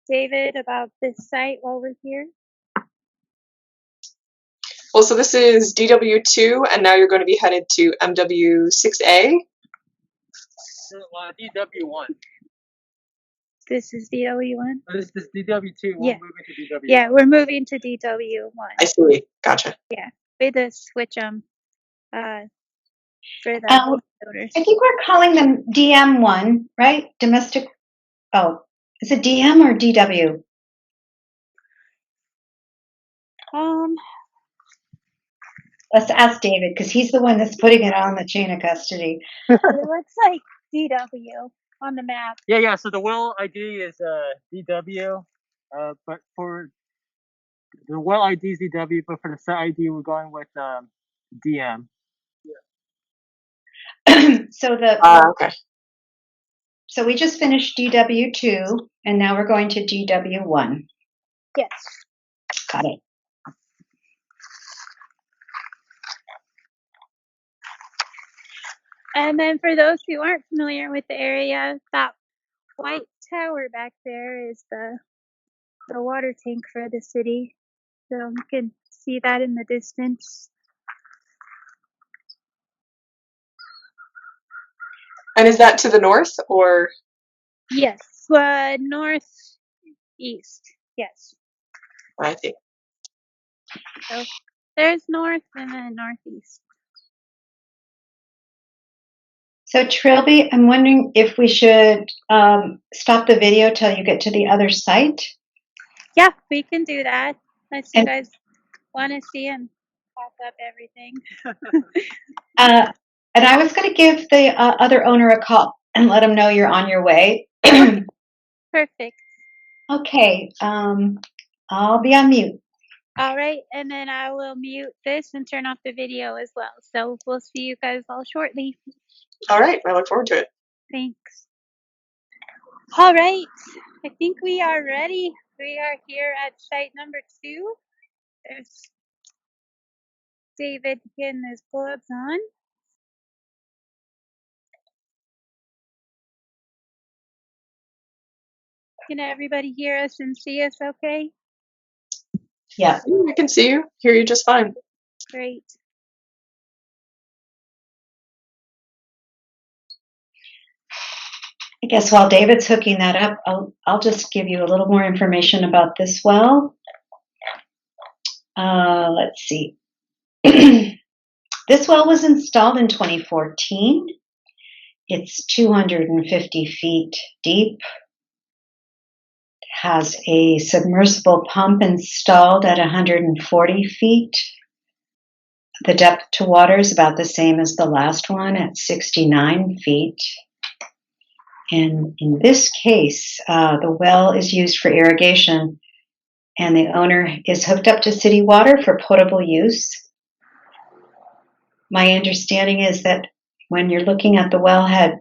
Speaker 1: David about this site while we're here?
Speaker 3: Well, so this is DW2, and now you're going to be headed to MW6A.
Speaker 7: DW1.
Speaker 1: This is DW1?
Speaker 7: This is DW2.
Speaker 1: Yeah.
Speaker 7: We're moving to DW1.
Speaker 1: Yeah, we're moving to DW1.
Speaker 3: I see. Gotcha.
Speaker 1: Yeah, we had to switch them for the homeowners.
Speaker 2: I think we're calling them DM1, right? Domestic. Oh, is it DM or DW? Let's ask David because he's the one that's putting it on the chain of custody.
Speaker 1: It looks like DW on the map.
Speaker 7: Yeah. So the well ID is DW, but for the well ID is DW, but for the site ID we're going with DM.
Speaker 2: So
Speaker 3: Okay.
Speaker 2: So we just finished DW2, and now we're going to DW1.
Speaker 1: Yes.
Speaker 2: Got it.
Speaker 1: And then for those who aren't familiar with the area, that white tower back there is the water tank for the city. So you can see that in the distance.
Speaker 3: And is that to the north or?
Speaker 1: Yes, northeast. Yes.
Speaker 3: I see.
Speaker 1: So there's north and then northeast.
Speaker 2: So Trilby, I'm wondering if we should stop the video till you get to the other site.
Speaker 1: Yeah, we can do that. Unless you
Speaker 2: And-
Speaker 1: guys want to see him pack up everything.
Speaker 2: And I was going to give the other owner a call and let him know you're on your way.
Speaker 1: Perfect.
Speaker 2: Okay, I'll be on mute.
Speaker 1: All right, and then I will mute this and turn off the video as well. So we'll see you guys all shortly.
Speaker 3: All right, I look forward to it.
Speaker 1: Thanks. All right, I think we are ready. We are here at site number 2. There's David getting his gloves on. Can everybody hear us and see us okay?
Speaker 2: Yeah.
Speaker 3: I can see you, hear you just fine.
Speaker 1: Great.
Speaker 2: I guess while David's hooking that up, I'll just give you a little more information about this well. Let's see. This well was installed in 2014. It's 250 feet deep. Has a submersible pump installed at 140 feet. The depth to water is about the same as the last one at 69 feet. And in this case, the well is used for irrigation, and the owner is hooked up to city water for potable use. My understanding is that when you're looking at the wellhead,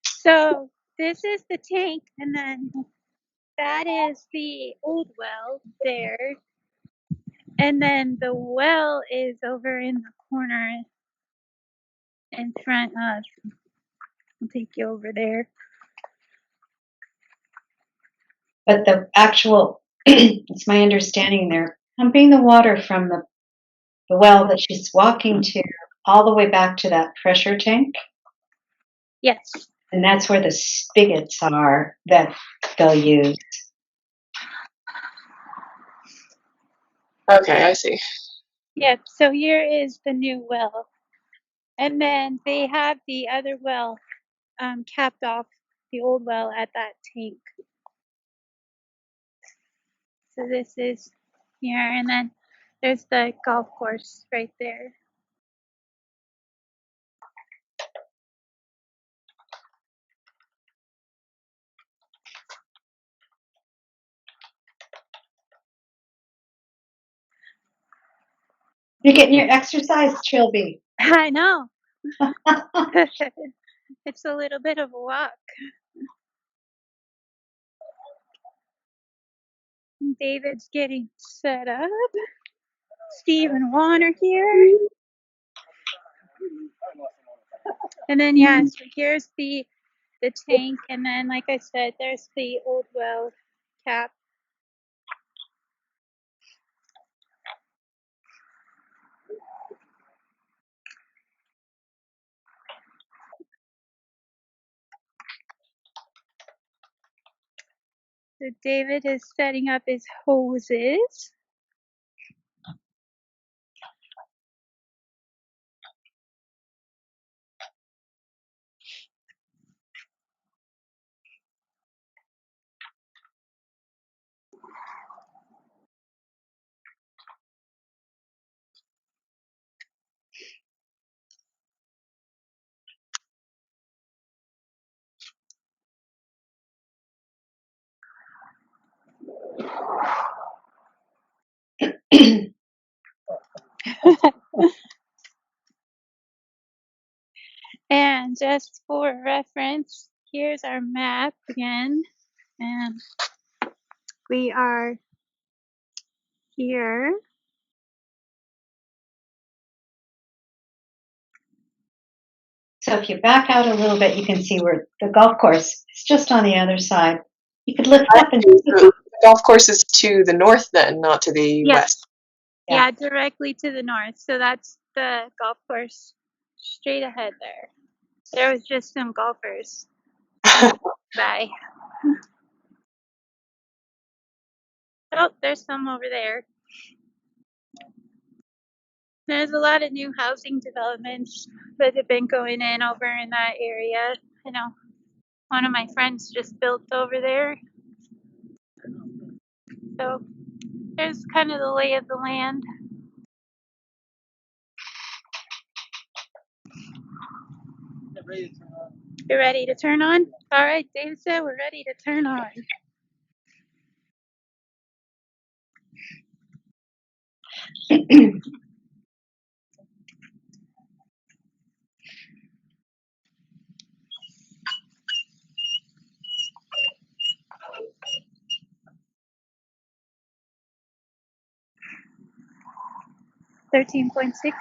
Speaker 1: So this is the tank, and then that is the old well there. And then the well is over in the corner in front of, I'll take you over there.
Speaker 2: but the actual, it's my understanding they're pumping the water from the well that she's walking to all the way back to that pressure tank.
Speaker 1: Yes.
Speaker 2: And that's where the spigots are that they'll use.
Speaker 3: Okay, I see.
Speaker 1: Yep. So here is the new well. And then they have the other well capped off the old well at that tank. So this is here, and then there's the golf course right there.
Speaker 2: You're getting your exercise, Trilby.
Speaker 1: I know. It's a little bit of a walk. David's getting set up. Steve and Juan are here. And then yeah, so here's the tank, and then like I said, there's the old well cap. So David is setting up his hoses. And just for reference, here's our map again. And we are here.
Speaker 2: So if you back out a little bit, you can see where the golf course is just on the other side. You could lift up and
Speaker 3: The golf course is to the north then, not to the west.
Speaker 1: Yeah, directly to the north. So that's the golf course straight ahead there. There was just some golfers. Bye. Oh, there's some over there. There's a lot of new housing developments that have been going in over in that area. I know one of my friends just built over there. So there's kind of the lay of the land. You're ready to turn on? All right, David said we're ready to turn on. 13.6,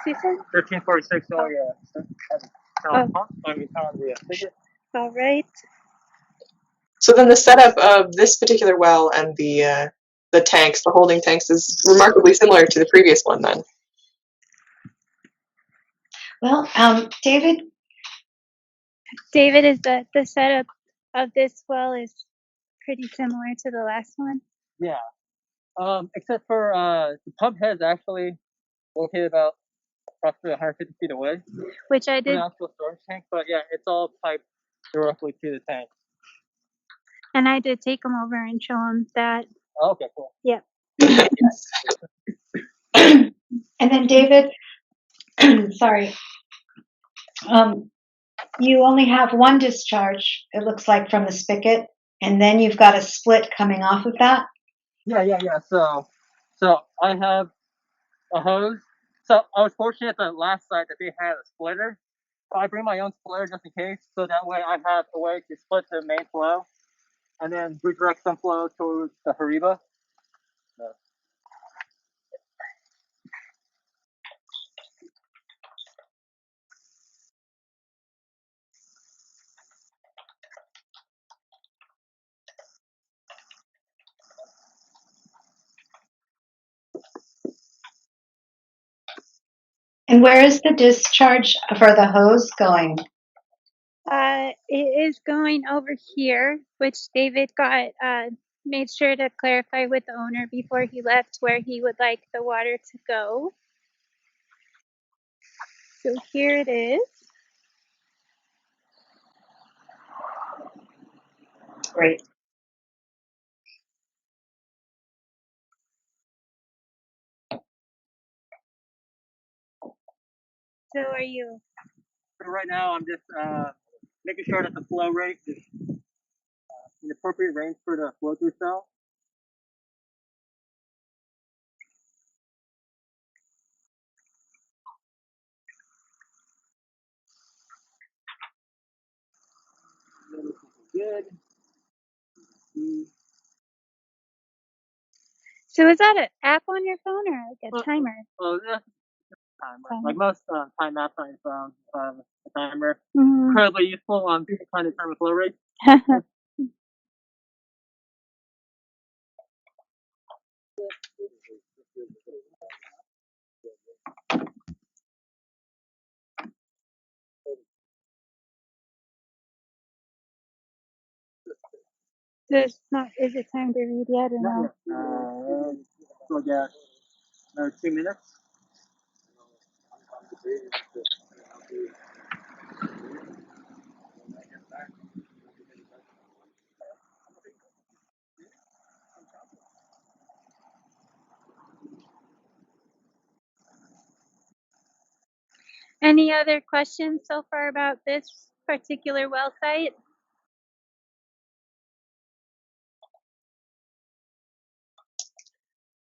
Speaker 1: you said?
Speaker 7: 1346. Oh yeah.
Speaker 1: Oh.
Speaker 7: Pump. I mean, on the spigot.
Speaker 1: All right.
Speaker 3: So then the setup of this particular well and the tanks, the holding tanks, is remarkably similar to the previous one then.
Speaker 2: Well, David,
Speaker 1: David, is the setup of this well is pretty similar to the last one?
Speaker 7: Yeah. Except for the pump head is actually located about approximately 150 feet away
Speaker 1: Which I
Speaker 7: from
Speaker 1: did,
Speaker 7: the actual storage tank. But yeah, it's all piped directly to the tank.
Speaker 1: and I did take him over and show him that.
Speaker 7: Oh, okay, cool.
Speaker 1: Yep.
Speaker 2: and then David, sorry, you only have one discharge, it looks like, from the spigot, and then you've got a split coming off of that.
Speaker 7: Yeah. So I have a hose. So I was fortunate at the last site that they had a splitter. So I bring my own splitter just in case, so that way I have a way to split the main flow and then redirect some flow towards the Hariba. So,
Speaker 2: And where is the discharge for the hose going?
Speaker 1: It is going over here, which David got made sure to clarify with the owner before he left where he would like the water to go. So here it is.
Speaker 2: Great.
Speaker 1: So are you?
Speaker 7: so right now I'm just making sure that the flow rate is in appropriate range for the flow through cell. Good.
Speaker 1: So is that an app on your phone or like a timer?
Speaker 7: Oh, yeah. Timer. Like most time apps on your phone, a timer.
Speaker 1: Mhm.
Speaker 7: Incredibly useful on trying to determine flow rate.
Speaker 1: So it's not. Is it time to read yet or
Speaker 7: Not
Speaker 1: no?
Speaker 7: yet. So yeah, another 2 minutes.
Speaker 1: Any other questions so far about this particular well site?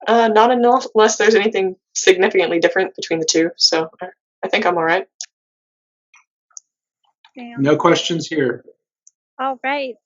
Speaker 3: Not unless there's anything significantly different between the two. So I think I'm all right.
Speaker 1: Sam?
Speaker 4: No questions here.
Speaker 1: All right.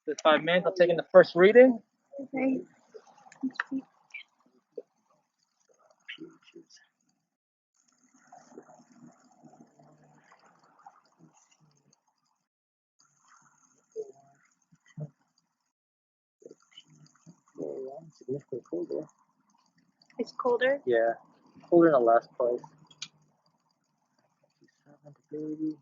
Speaker 7: Just 5 minutes. I'm taking the first reading.
Speaker 1: Right.
Speaker 7: significantly colder.
Speaker 1: It's colder.
Speaker 7: Yeah, colder than the last place. 7 degrees.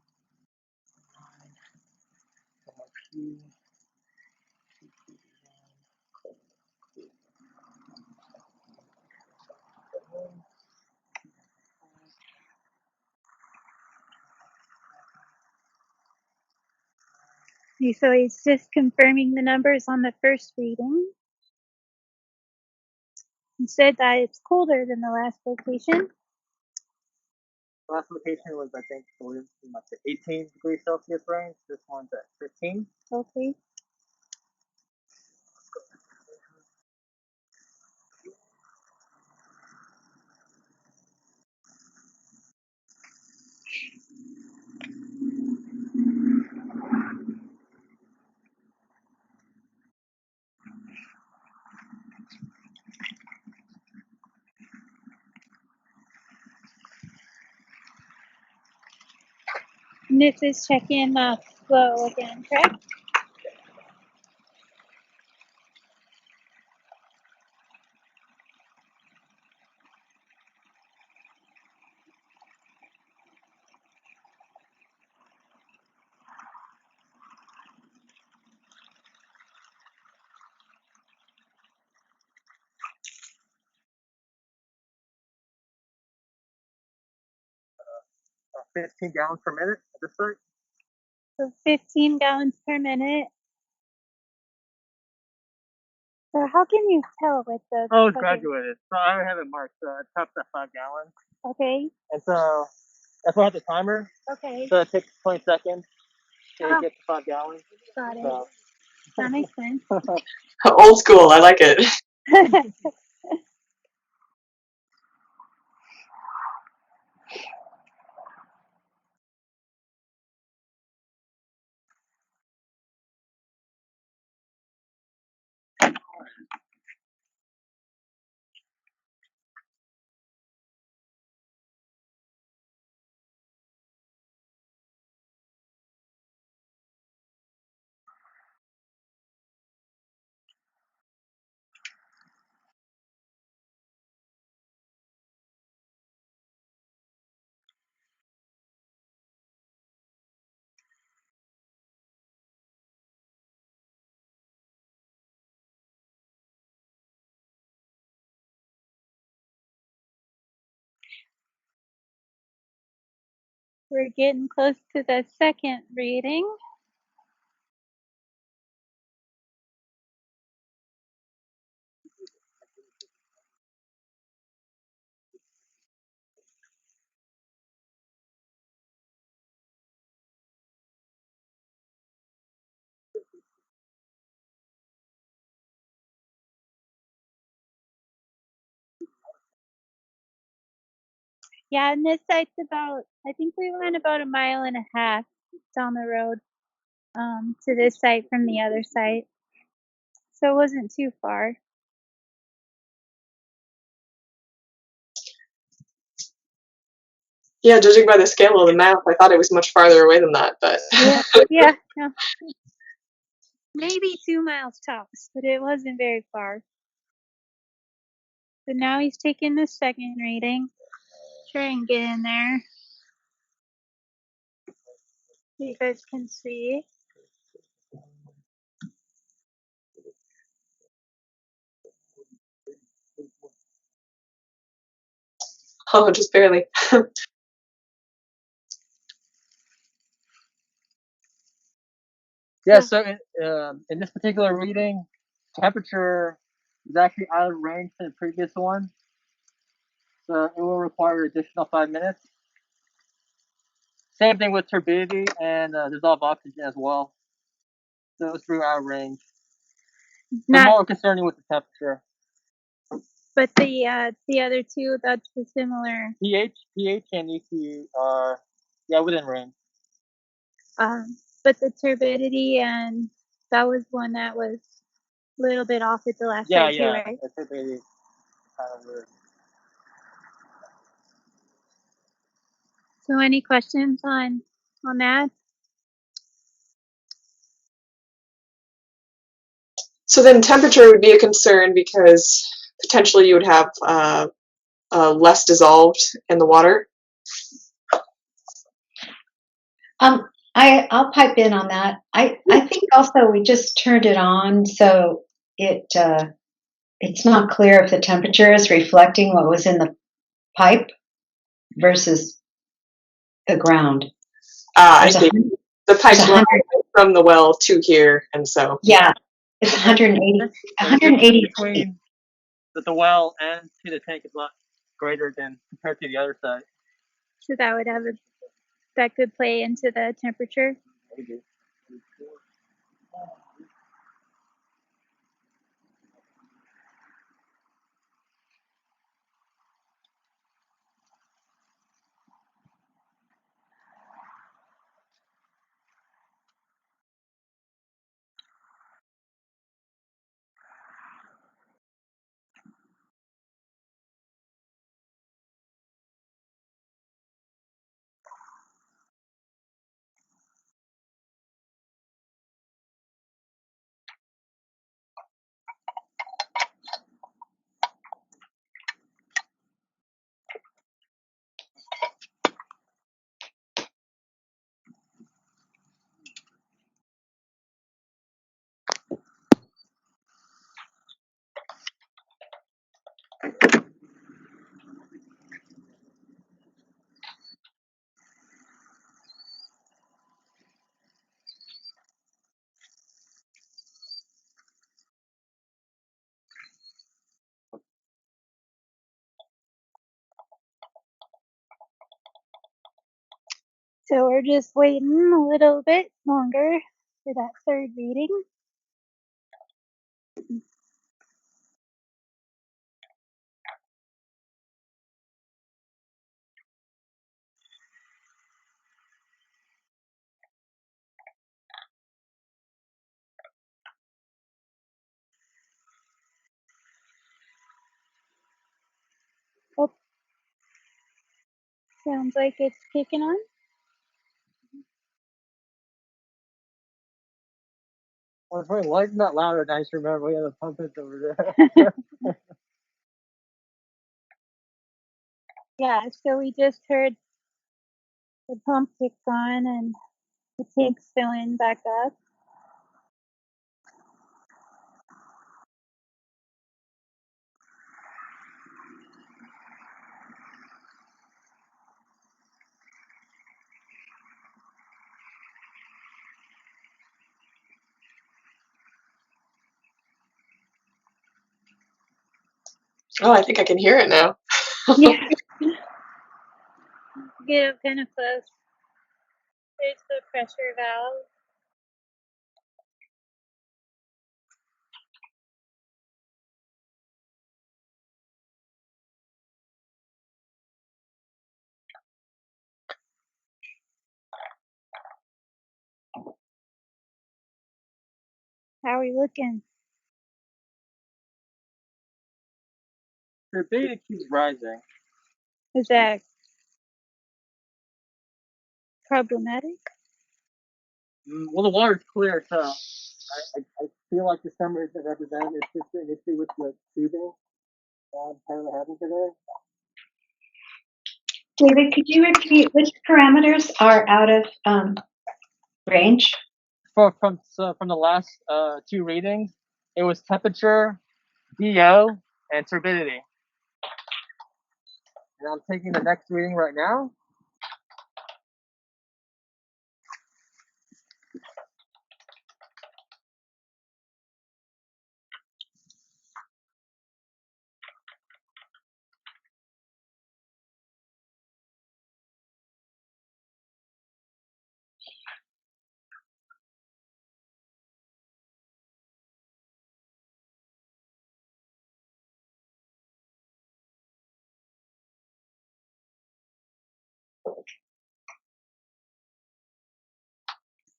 Speaker 7: 9.
Speaker 1: So he's just confirming the numbers on the first reading. He said that it's colder than the last location.
Speaker 7: The last location was, I think, in like the 18 degrees Celsius range. This one's at 15.
Speaker 1: Okay. And this is check-in flow again, correct?
Speaker 7: Uh, 15 gallons per minute at this site.
Speaker 1: So 15 gallons per minute. So how can you tell with the
Speaker 7: Oh, it's
Speaker 1: plug-in?
Speaker 7: graduated. So I have it marked. It tops at 5 gallons.
Speaker 1: Okay.
Speaker 7: And so that's why I have the timer.
Speaker 1: Okay.
Speaker 7: So it takes 20 seconds to
Speaker 1: Oh,
Speaker 7: get to 5 gallons.
Speaker 1: got it.
Speaker 7: So
Speaker 1: That makes sense.
Speaker 3: Old school. I like it.
Speaker 1: We're getting close to the second reading. Yeah, and this site's about, I think we went about 1.5 miles down the road to this site from the other site. So it wasn't too far.
Speaker 3: Yeah, judging by the scale of the map, I thought it was much farther away than that, but
Speaker 1: Yeah. Maybe 2 miles tops, but it wasn't very far. So now he's taking the second reading. Try and get in there so you guys can see.
Speaker 3: oh, just barely.
Speaker 7: yeah,
Speaker 1: So
Speaker 7: so in this particular reading, temperature is actually out of range from the previous one. So it will require an additional 5 minutes. Same thing with turbidity and dissolved oxygen as well. Those three are out of range. But
Speaker 1: not,
Speaker 7: more concerning with the temperature.
Speaker 1: but the other two, that's the similar.
Speaker 7: pH and ECU are within range.
Speaker 1: But the turbidity, and that was one that was a little bit off at the last site too, right?
Speaker 7: The turbidity is kind of weird.
Speaker 1: So any questions on that?
Speaker 3: So then temperature would be a concern because potentially you would have less dissolved in the water.
Speaker 2: I'll pipe in on that. I think also we just turned it on, so it's not clear if the temperature is reflecting what was in the pipe versus the ground.
Speaker 3: I
Speaker 2: There's a
Speaker 3: see.
Speaker 2: hun-
Speaker 3: The
Speaker 2: there's
Speaker 3: pipes
Speaker 2: a
Speaker 3: run
Speaker 2: hundred.
Speaker 3: from the well to here, and so
Speaker 2: Yeah, it's 180
Speaker 7: The difference
Speaker 2: 180 feet.
Speaker 7: between the well and to the tank is a lot greater than compared to the other side.
Speaker 1: So that would have that could play into the temperature.
Speaker 7: Maybe.
Speaker 1: So we're just waiting a little bit longer for that third reading. Oh, sounds like it's kicking on.
Speaker 7: Well, if we lighten that louder, I just remember we have a pump it over there.
Speaker 1: Yeah, so we just heard the pump kick on and the tank's filling back up.
Speaker 3: oh, I think I can hear it now.
Speaker 1: Yeah. Get up kind of close. There's the pressure valve. How are we looking?
Speaker 7: The beta keeps rising.
Speaker 1: Is that problematic?
Speaker 7: Well, the water's clear, so I feel like the summer isn't represented. It's just an issue with the tubing I'm currently having today.
Speaker 2: David, could you repeat which parameters are out of range?
Speaker 7: From the last two readings, it was temperature, DO, and turbidity. And I'm taking the next reading right now.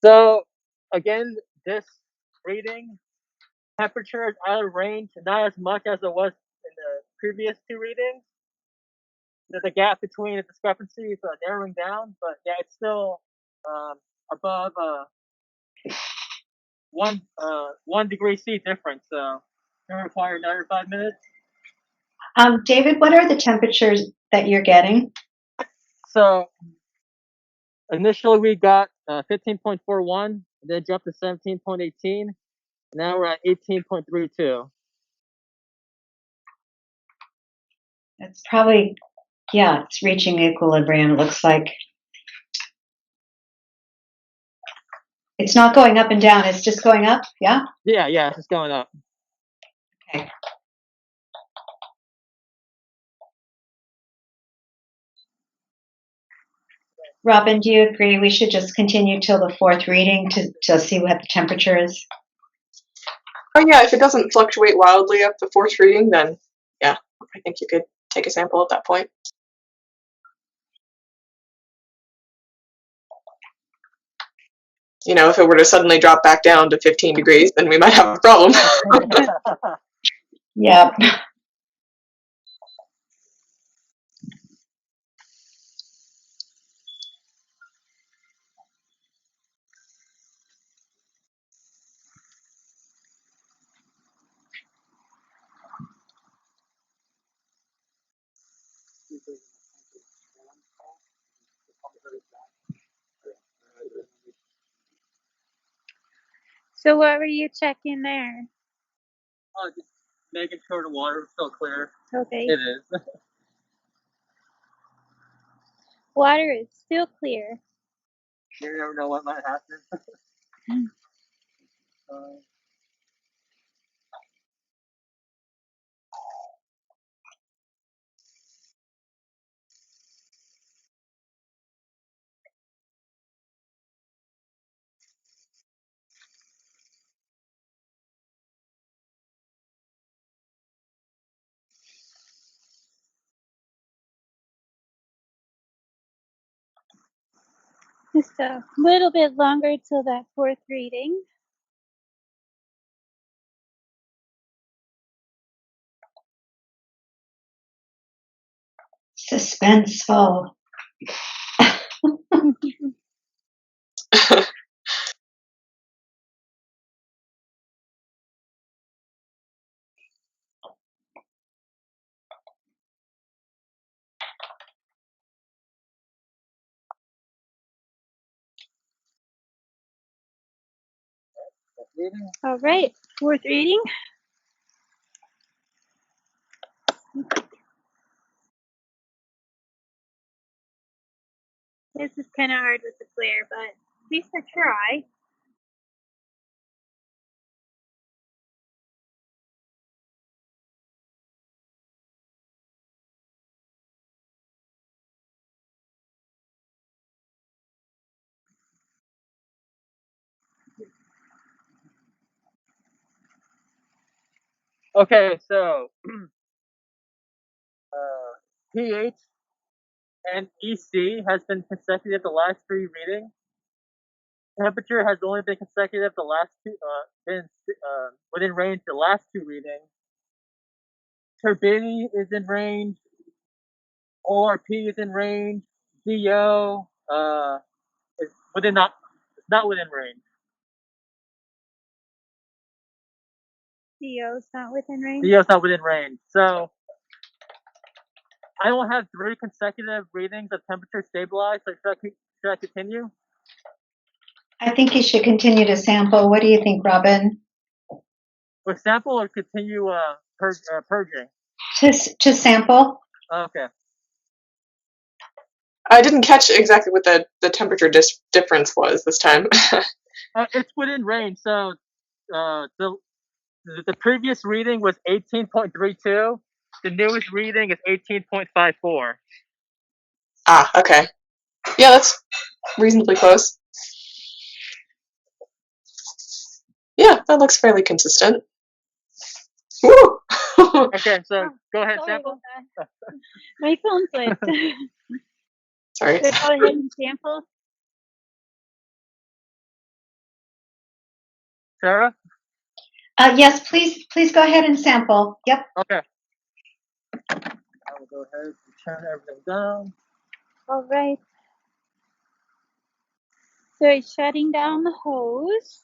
Speaker 7: So again, this reading, temperature is out of range, not as much as it was in the previous two readings. The gap between the discrepancy is narrowing down, but yeah, it's still above 1 degree C difference. So it require another 5 minutes.
Speaker 2: David, what are the temperatures that you're getting?
Speaker 7: So initially we got 15.41, then dropped to 17.18. Now we're at 18.32.
Speaker 2: It's probably, yeah, it's reaching equilibrium, it looks like. It's not going up and down, it's just going up, yeah?
Speaker 7: Yeah, it's going up.
Speaker 2: Okay. Robin, do you agree we should just continue till the fourth reading to see what the temperature is?
Speaker 3: Oh yeah, if it doesn't fluctuate wildly up the fourth reading, then yeah, I think you could take a sample at that point. You know, if it were to suddenly drop back down to 15 degrees, then we might have a problem.
Speaker 2: Yeah.
Speaker 1: So what were you checking there?
Speaker 7: Just making sure the water is still clear.
Speaker 1: Okay.
Speaker 7: It is.
Speaker 1: Water is still clear.
Speaker 7: You never know what might happen.
Speaker 1: Just a little bit longer till that fourth reading.
Speaker 2: Suspenseful.
Speaker 1: All right, fourth reading. This is kind of hard with the flare, but at least I try.
Speaker 7: Okay, so pH and EC has been consecutive the last 3 readings. Temperature has only been consecutive the last 2, been within range the last 2 readings. Turbidity is in range. ORP is in range. DO is not within range.
Speaker 1: DO's not within range.
Speaker 7: DO's not within range. So I don't have 3 consecutive readings of temperature stabilized. So should I continue?
Speaker 2: I think you should continue to sample. What do you think, Robin?
Speaker 7: With sample or continue purging?
Speaker 2: Just sample.
Speaker 7: Okay.
Speaker 3: I didn't catch exactly what the temperature difference was this time.
Speaker 7: It's within range. So the previous reading was 18.32. The newest reading is 18.54.
Speaker 3: Ah, okay. Yeah, that's reasonably close. Yeah, that looks fairly consistent. Woo!
Speaker 7: Okay, so go ahead,
Speaker 1: Sorry
Speaker 7: sample.
Speaker 1: about that. My phone clicked.
Speaker 3: Sorry.
Speaker 1: So go ahead and sample.
Speaker 7: Sarah?
Speaker 2: Yes, please go ahead and sample. Yep.
Speaker 7: Okay. I will go ahead and turn everything down.
Speaker 1: All right. So it's shutting down the hose.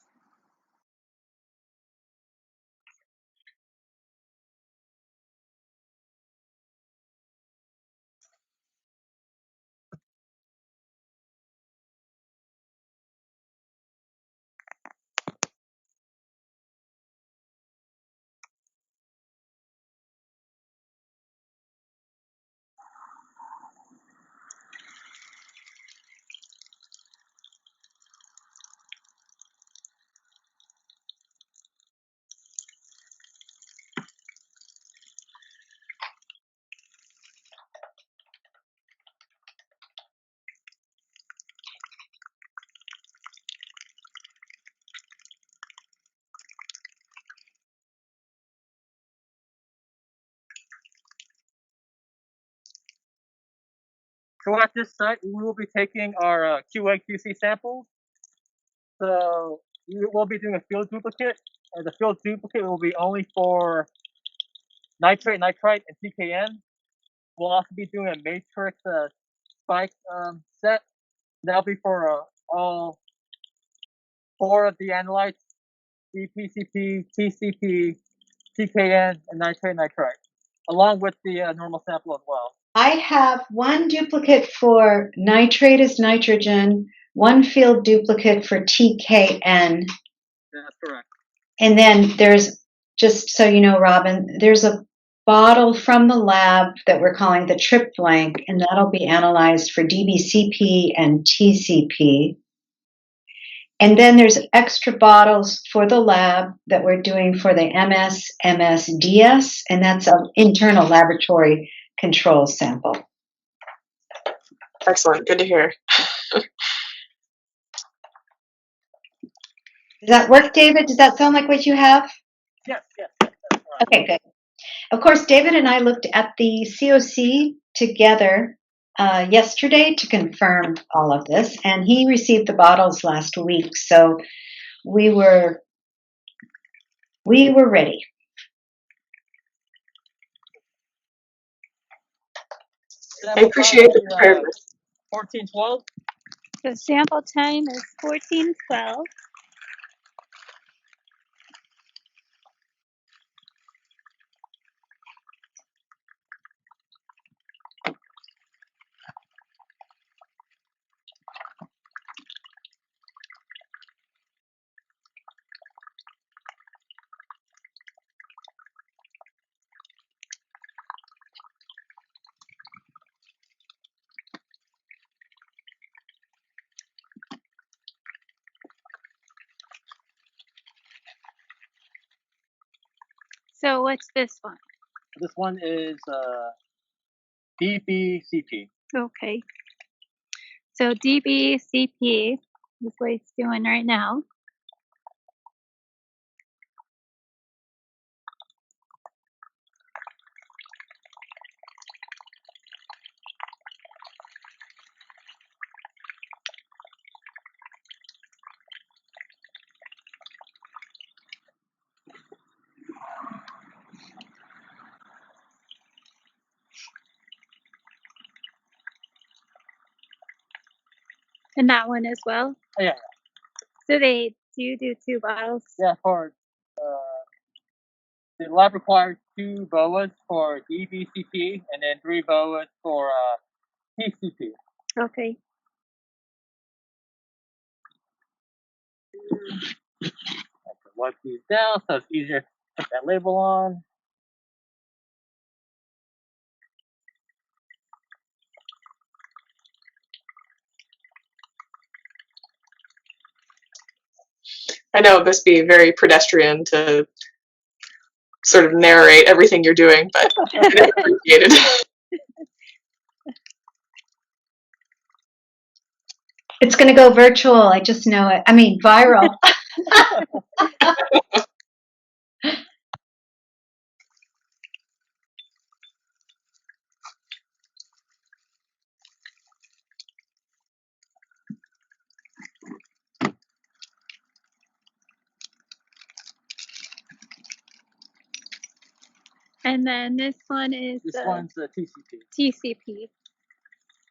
Speaker 7: So at this site, we will be taking our QA/QC samples. So we will be doing a field duplicate, and the field duplicate will be only for nitrate, nitrite, and TKN. We'll also be doing a matrix spike set. That'll be for all 4 of the analytes: DPCP, TCP, TKN, and nitrate, nitrite, along with the normal sample as well.
Speaker 2: I have one duplicate for nitrate is nitrogen, one field duplicate for TKN,
Speaker 7: That's correct.
Speaker 2: and then there's, just so you know, Robin, there's a bottle from the lab that we're calling the trip blank, and that'll be analyzed for DBCP and TCP. And then there's extra bottles for the lab that we're doing for the MS, MSDS, and that's an internal laboratory control sample.
Speaker 3: Excellent. Good to hear.
Speaker 2: Does that work, David? Does that sound like what you have?
Speaker 7: Yes, yes. That's right.
Speaker 2: Okay, good. Of course, David and I looked at the COC together yesterday to confirm all of this, and he received the bottles last week, so we were ready.
Speaker 3: I appreciate the preparedness.
Speaker 7: 1412.
Speaker 1: The sample time is 1412. So what's this one?
Speaker 7: This one is DBCP.
Speaker 1: Okay. So DBCP is what it's doing right now. And that one as well?
Speaker 7: Oh, yeah.
Speaker 1: So they do 2 bottles?
Speaker 7: Yeah, for the lab requires 2 BOAs for DBCP and then 3 BOAs for TCP.
Speaker 1: Okay.
Speaker 7: I can wipe these down so it's easier to put that label on.
Speaker 3: I know this be very pedestrian to sort of narrate everything you're doing, but I appreciate it.
Speaker 2: It's going to go virtual. I just know it. I mean, viral.
Speaker 1: And then this one is
Speaker 7: This one's the TCP.
Speaker 1: TCP.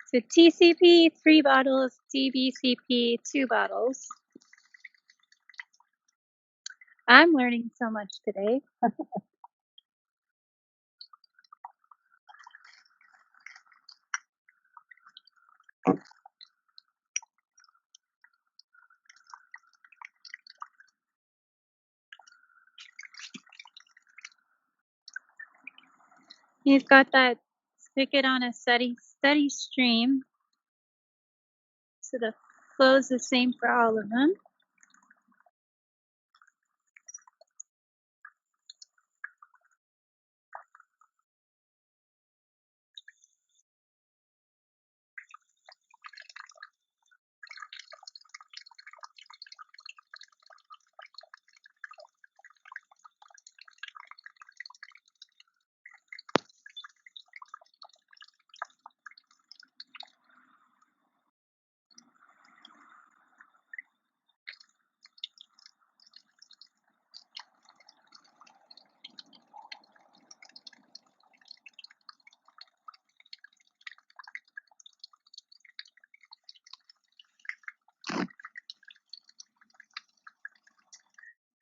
Speaker 1: So TCP 3 bottles, DBCP 2 bottles. I'm learning so much today. You've got that stick it on a steady stream. So the flow is the same for all of them.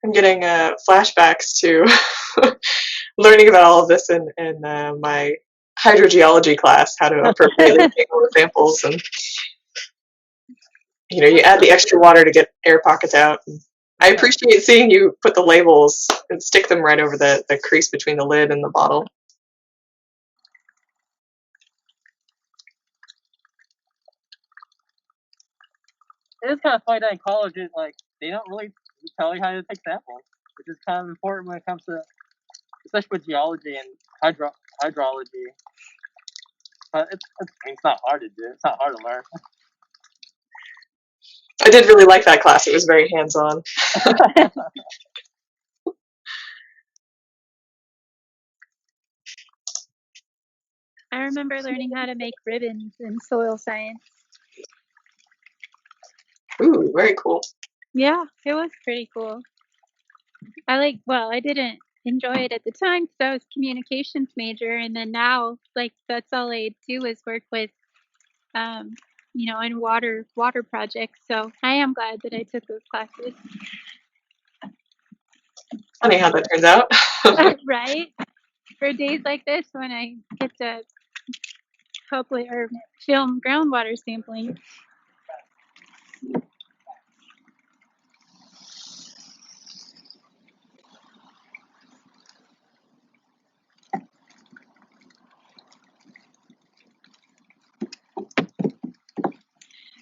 Speaker 3: I'm getting flashbacks to learning about all of this in my hydrogeology class, how to appropriately take all the samples, and you add the extra water to get air pockets out. I appreciate seeing you put the labels and stick them right over the crease between the lid and the bottle.
Speaker 7: It is kind of funny that in college, they don't really tell you how to take samples, which is kind of important when it comes to, especially with geology and hydrology. But it's not hard to do. It's not hard to learn.
Speaker 3: I did really like that class. It was very hands-on.
Speaker 1: I remember learning how to make ribbons in soil science.
Speaker 3: Ooh, very cool.
Speaker 1: Yeah, it was pretty cool. I didn't enjoy it at the time because I was communications major, and then now, that's all I do is work with, in water projects. So I am glad that I took those classes.
Speaker 3: Funny how that turns out.
Speaker 1: Right? For days like this when I get to film groundwater sampling.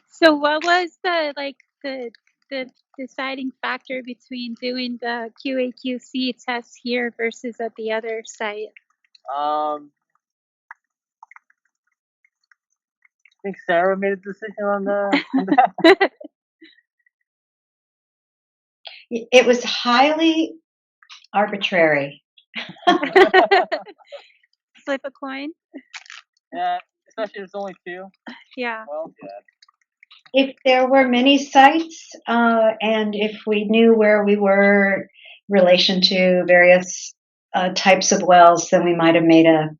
Speaker 1: So what was the deciding factor between doing the QA/QC tests here versus at the other site?
Speaker 7: I think Sarah made a decision on that.
Speaker 2: It was highly arbitrary.
Speaker 1: Flip a coin?
Speaker 7: Yeah, especially if there's only two.
Speaker 1: Yeah.
Speaker 7: Well, yeah.
Speaker 2: If there were many sites, and if we knew where we were in relation to various types of wells, then we might have made a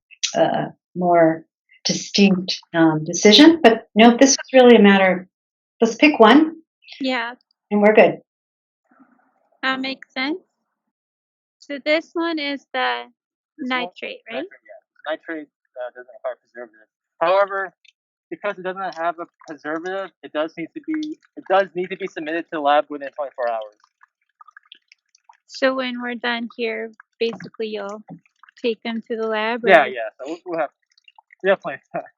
Speaker 2: more distinct decision. But no, this was really a matter of let's pick one.
Speaker 1: Yeah.
Speaker 2: And we're good.
Speaker 1: That makes sense. So this one is the nitrate, right?
Speaker 7: Nitrate doesn't require preservative. However, because it doesn't have a preservative, it does need to be submitted to the lab within 24 hours.
Speaker 1: So when we're done here, basically you'll take them to the lab?
Speaker 7: Yeah. So we'll have plenty of time.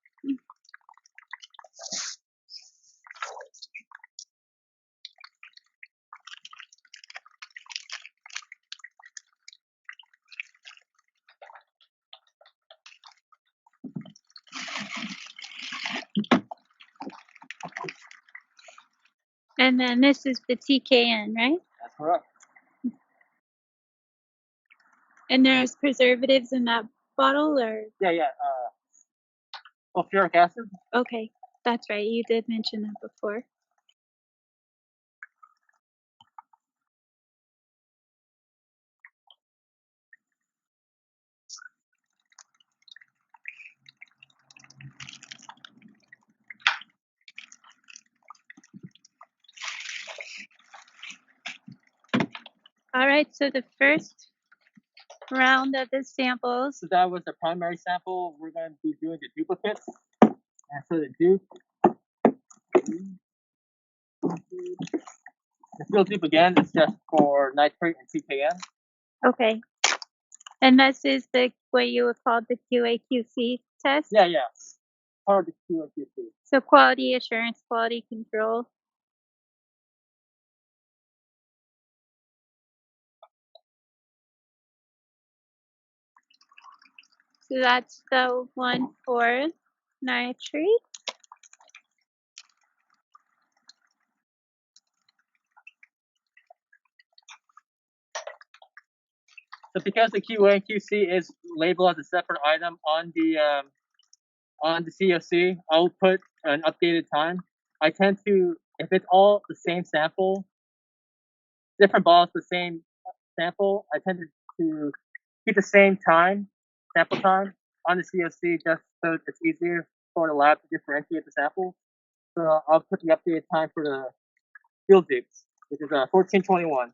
Speaker 1: And then this is the TKN, right?
Speaker 7: That's correct.
Speaker 1: And there's preservatives in that bottle, or?
Speaker 7: Yeah. Sulfuric acid.
Speaker 1: Okay, that's right. You did mention that before. All right, so the first round of the samples.
Speaker 7: So that was the primary sample. We're going to be doing the duplicates. And so the field dupe again is just for nitrate and TKN.
Speaker 1: Okay. And this is what you would call the QA/QC test?
Speaker 7: Yeah. Part of the QA/QC.
Speaker 1: So quality assurance, quality control. So that's the one for nitrate.
Speaker 7: So because the QA and QC is labeled as a separate item on the COC, I'll put an updated time. I tend to, if it's all the same sample, different bottles, the same sample, I tend to keep the same sample time on the COC, just so it's easier for the lab to differentiate the samples. So I'll put the updated time for the field dupes, which is 1421.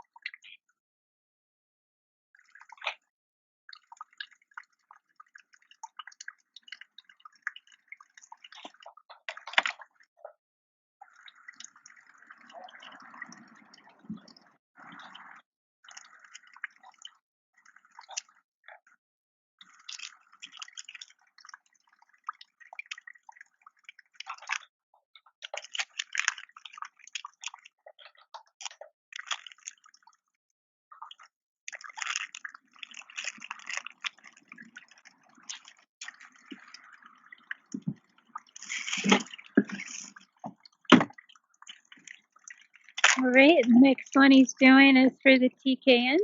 Speaker 1: All right, the next one he's doing is for the TKN.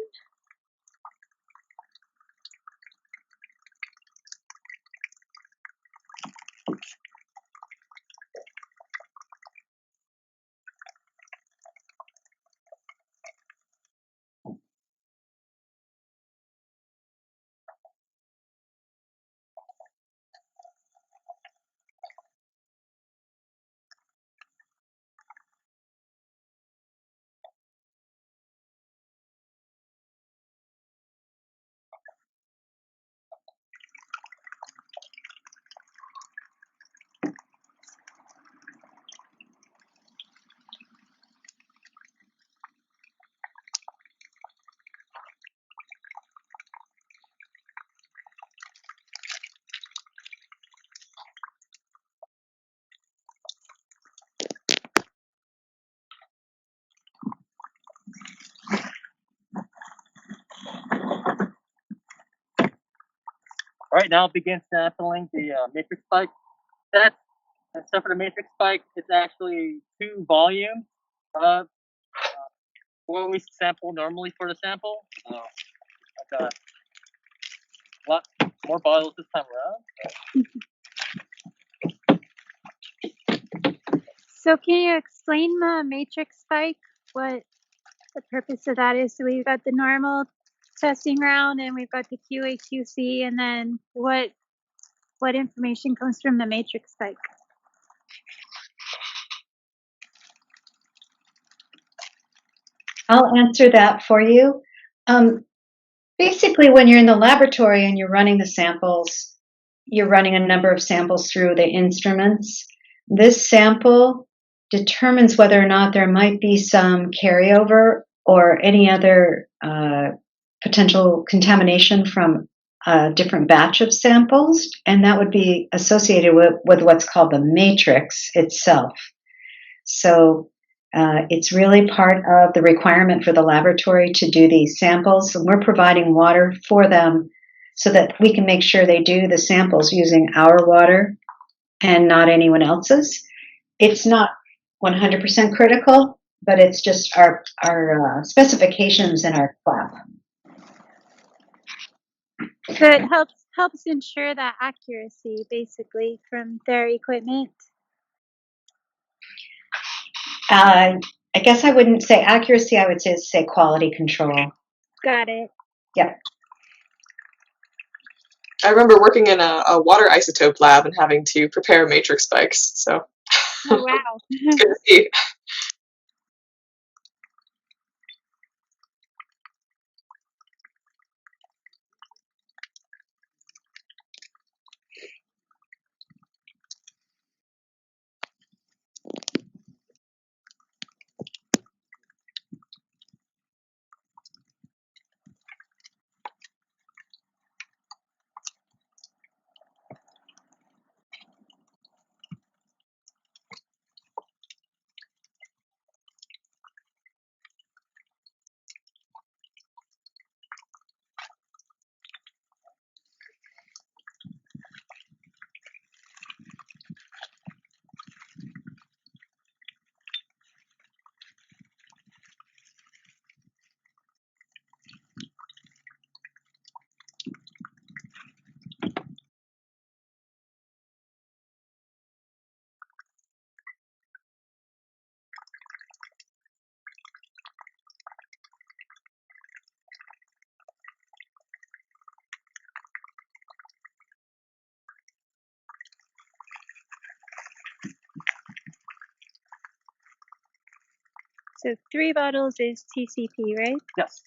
Speaker 7: All right, now begin sampling the matrix spike set. And so for the matrix spike, it's actually 2 volumes of what we sample normally for the sample. So I got a lot more bottles this time around.
Speaker 1: So can you explain the matrix spike? What the purpose of that is? So we've got the normal testing round and we've got the QA/QC, and then what information comes from the matrix spike?
Speaker 2: I'll answer that for you. Basically, when you're in the laboratory and you're running the samples, you're running a number of samples through the instruments. This sample determines whether or not there might be some carryover or any other potential contamination from a different batch of samples, and that would be associated with what's called the matrix itself. So it's really part of the requirement for the laboratory to do these samples, and we're providing water for them so that we can make sure they do the samples using our water and not anyone else's. It's not 100% critical, but it's just our specifications in our lab.
Speaker 1: So it helps ensure that accuracy, basically, from their equipment.
Speaker 2: I guess I wouldn't say accuracy, I would just say quality control.
Speaker 1: Got it.
Speaker 2: Yeah.
Speaker 3: I remember working in a water isotope lab and having to prepare matrix spikes, so
Speaker 1: Oh, wow.
Speaker 3: it's good to see.
Speaker 1: So 3 bottles is TCP, right?
Speaker 7: Yes.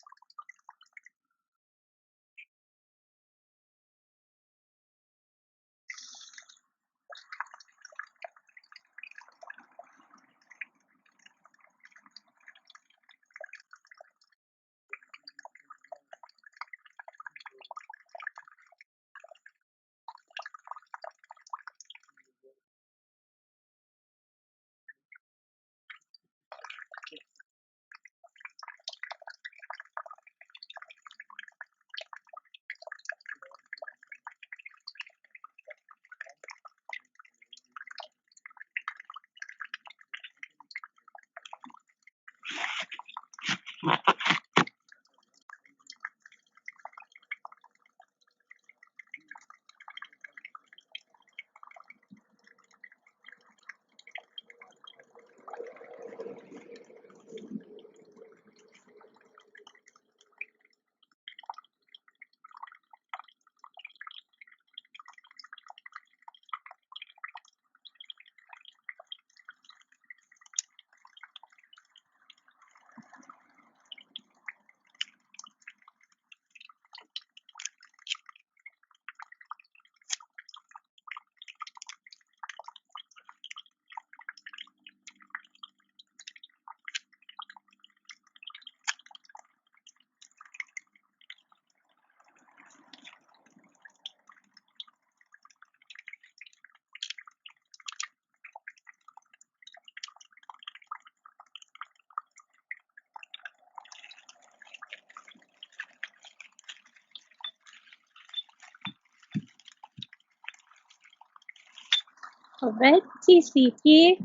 Speaker 1: All right, TCP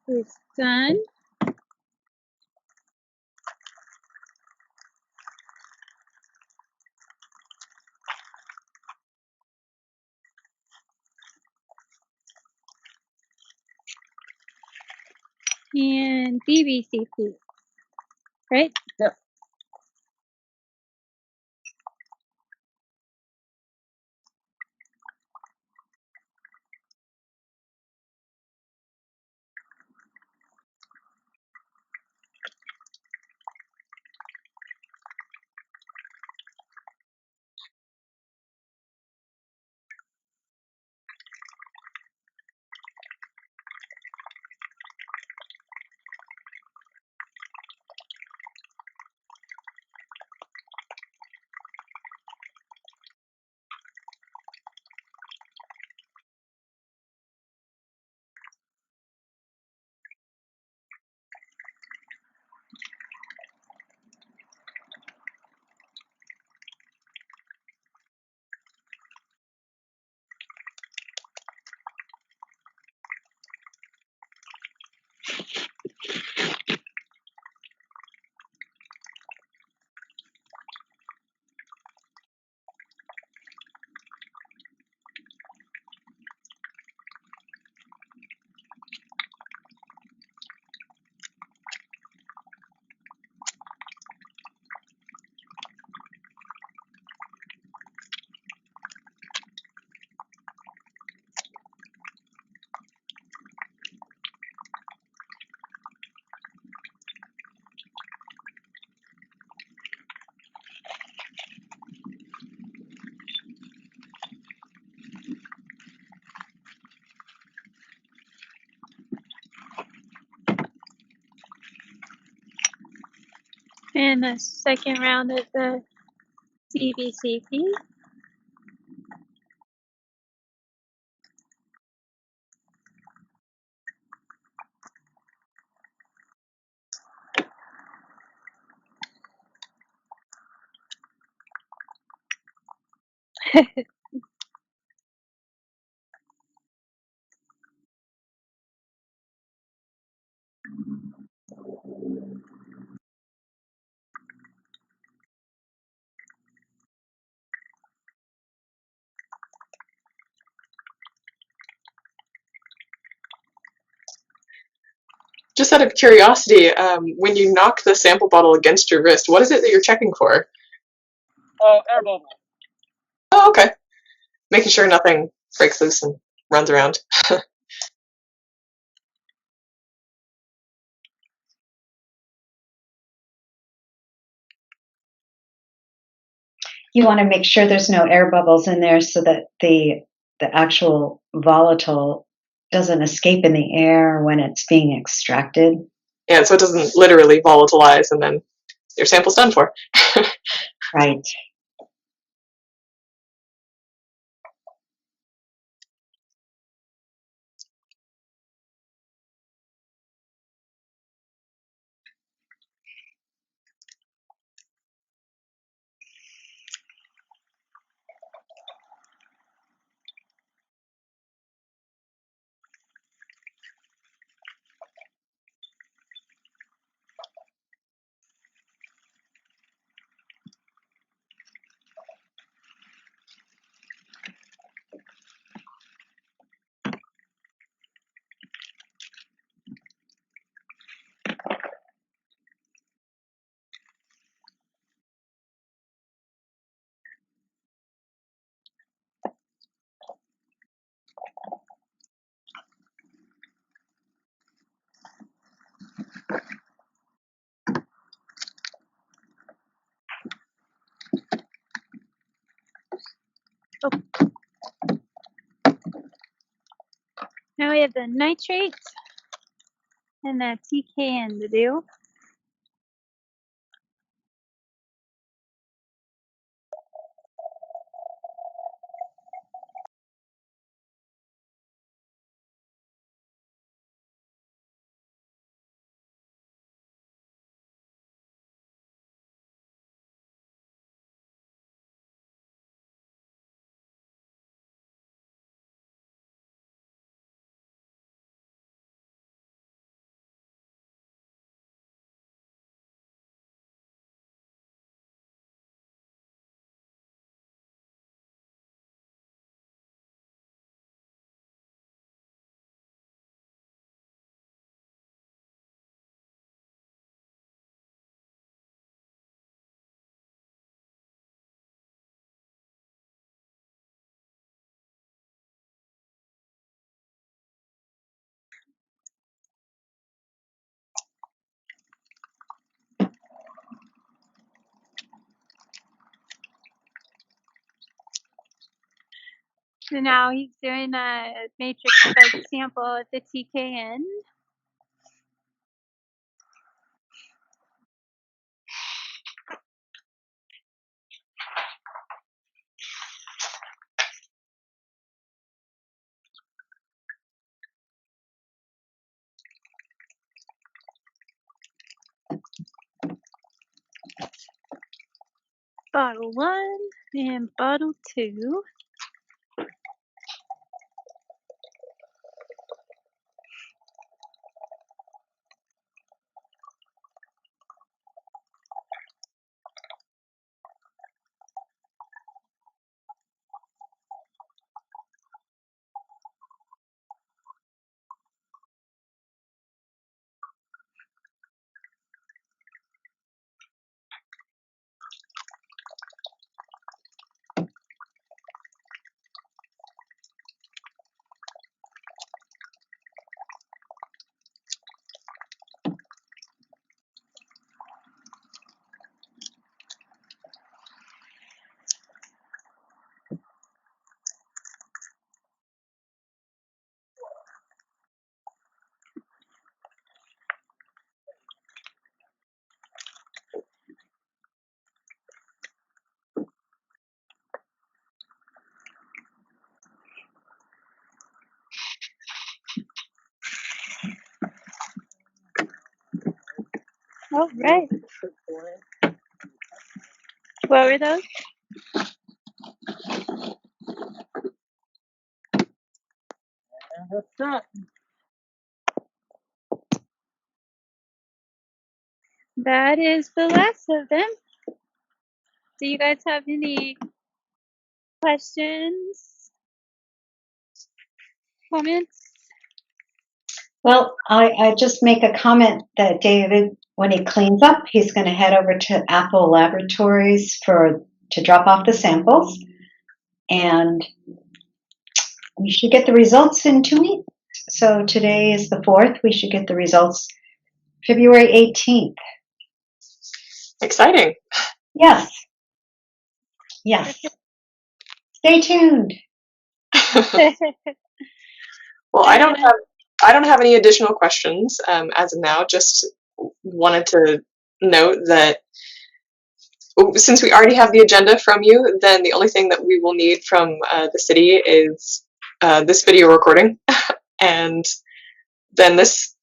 Speaker 1: is done. And BBCP, right?
Speaker 7: Yep.
Speaker 1: And the second round of the DBCP.
Speaker 3: Just out of curiosity, when you knock the sample bottle against your wrist, what is it that you're checking for?
Speaker 7: Oh, air bubble.
Speaker 3: Oh, okay. Making sure nothing breaks loose and runs around.
Speaker 2: You want to make sure there's no air bubbles in there so that the actual volatile doesn't escape in the air when it's being extracted.
Speaker 3: Yeah, so it doesn't literally volatilize and then your sample's done for.
Speaker 2: Right.
Speaker 1: Now we have the nitrate and the TKN to do. So now he's doing a matrix spike sample of the TKN. Bottle 1 and bottle 2. All right. What were those?
Speaker 7: And that's that.
Speaker 1: That is the last of them. Do you guys have any questions? Comments?
Speaker 2: Well, I just make a comment that David, when he cleans up, he's going to head over to Apple Laboratories to drop off the samples, and we should get the results in 2 weeks. So today is the 4th. We should get the results February 18th.
Speaker 3: Exciting.
Speaker 2: Yes. Yes. Stay tuned.
Speaker 3: Well, I don't have any additional questions as of now. Just wanted to note that since we already have the agenda from you, then the only thing that we will need from the city is this video recording, and then this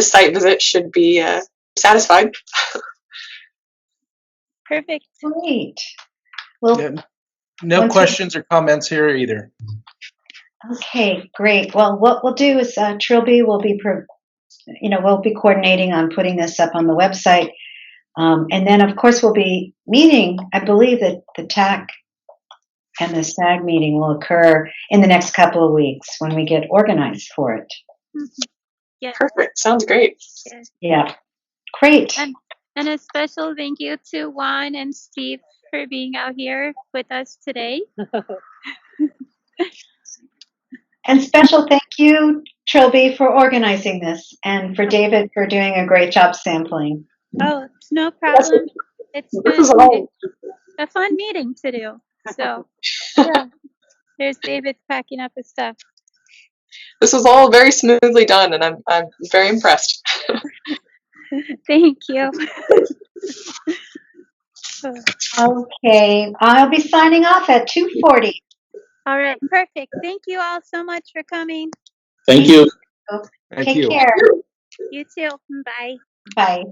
Speaker 3: site visit should be satisfied.
Speaker 1: Perfect.
Speaker 2: Great. Well,
Speaker 4: Yeah, no
Speaker 2: once
Speaker 4: questions or comments here either.
Speaker 2: Okay, great. Well, what we'll do is Trilby will be, we'll be coordinating on putting this up on the website, and then of course we'll be meeting. I believe that the TAC and the SAG meeting will occur in the next couple of weeks when we get organized for it.
Speaker 1: Yeah.
Speaker 3: Perfect. Sounds great.
Speaker 2: Yeah, great.
Speaker 1: And a special thank you to Juan and Steve for being out here with us today.
Speaker 2: And special thank you, Trilby, for organizing this, and for David for doing a great job sampling.
Speaker 1: Oh, it's no problem. It's
Speaker 3: This is
Speaker 1: been
Speaker 3: all.
Speaker 1: a fun meeting to do. So, yeah, there's David packing up his stuff.
Speaker 3: This was all very smoothly done, and I'm very impressed.
Speaker 1: Thank you.
Speaker 2: Okay, I'll be signing off at 2:40.
Speaker 1: All right, perfect. Thank you all so much for coming.
Speaker 5: Thank you.
Speaker 4: Thank
Speaker 2: Take
Speaker 4: you.
Speaker 2: care.
Speaker 1: You too. Bye.
Speaker 2: Bye.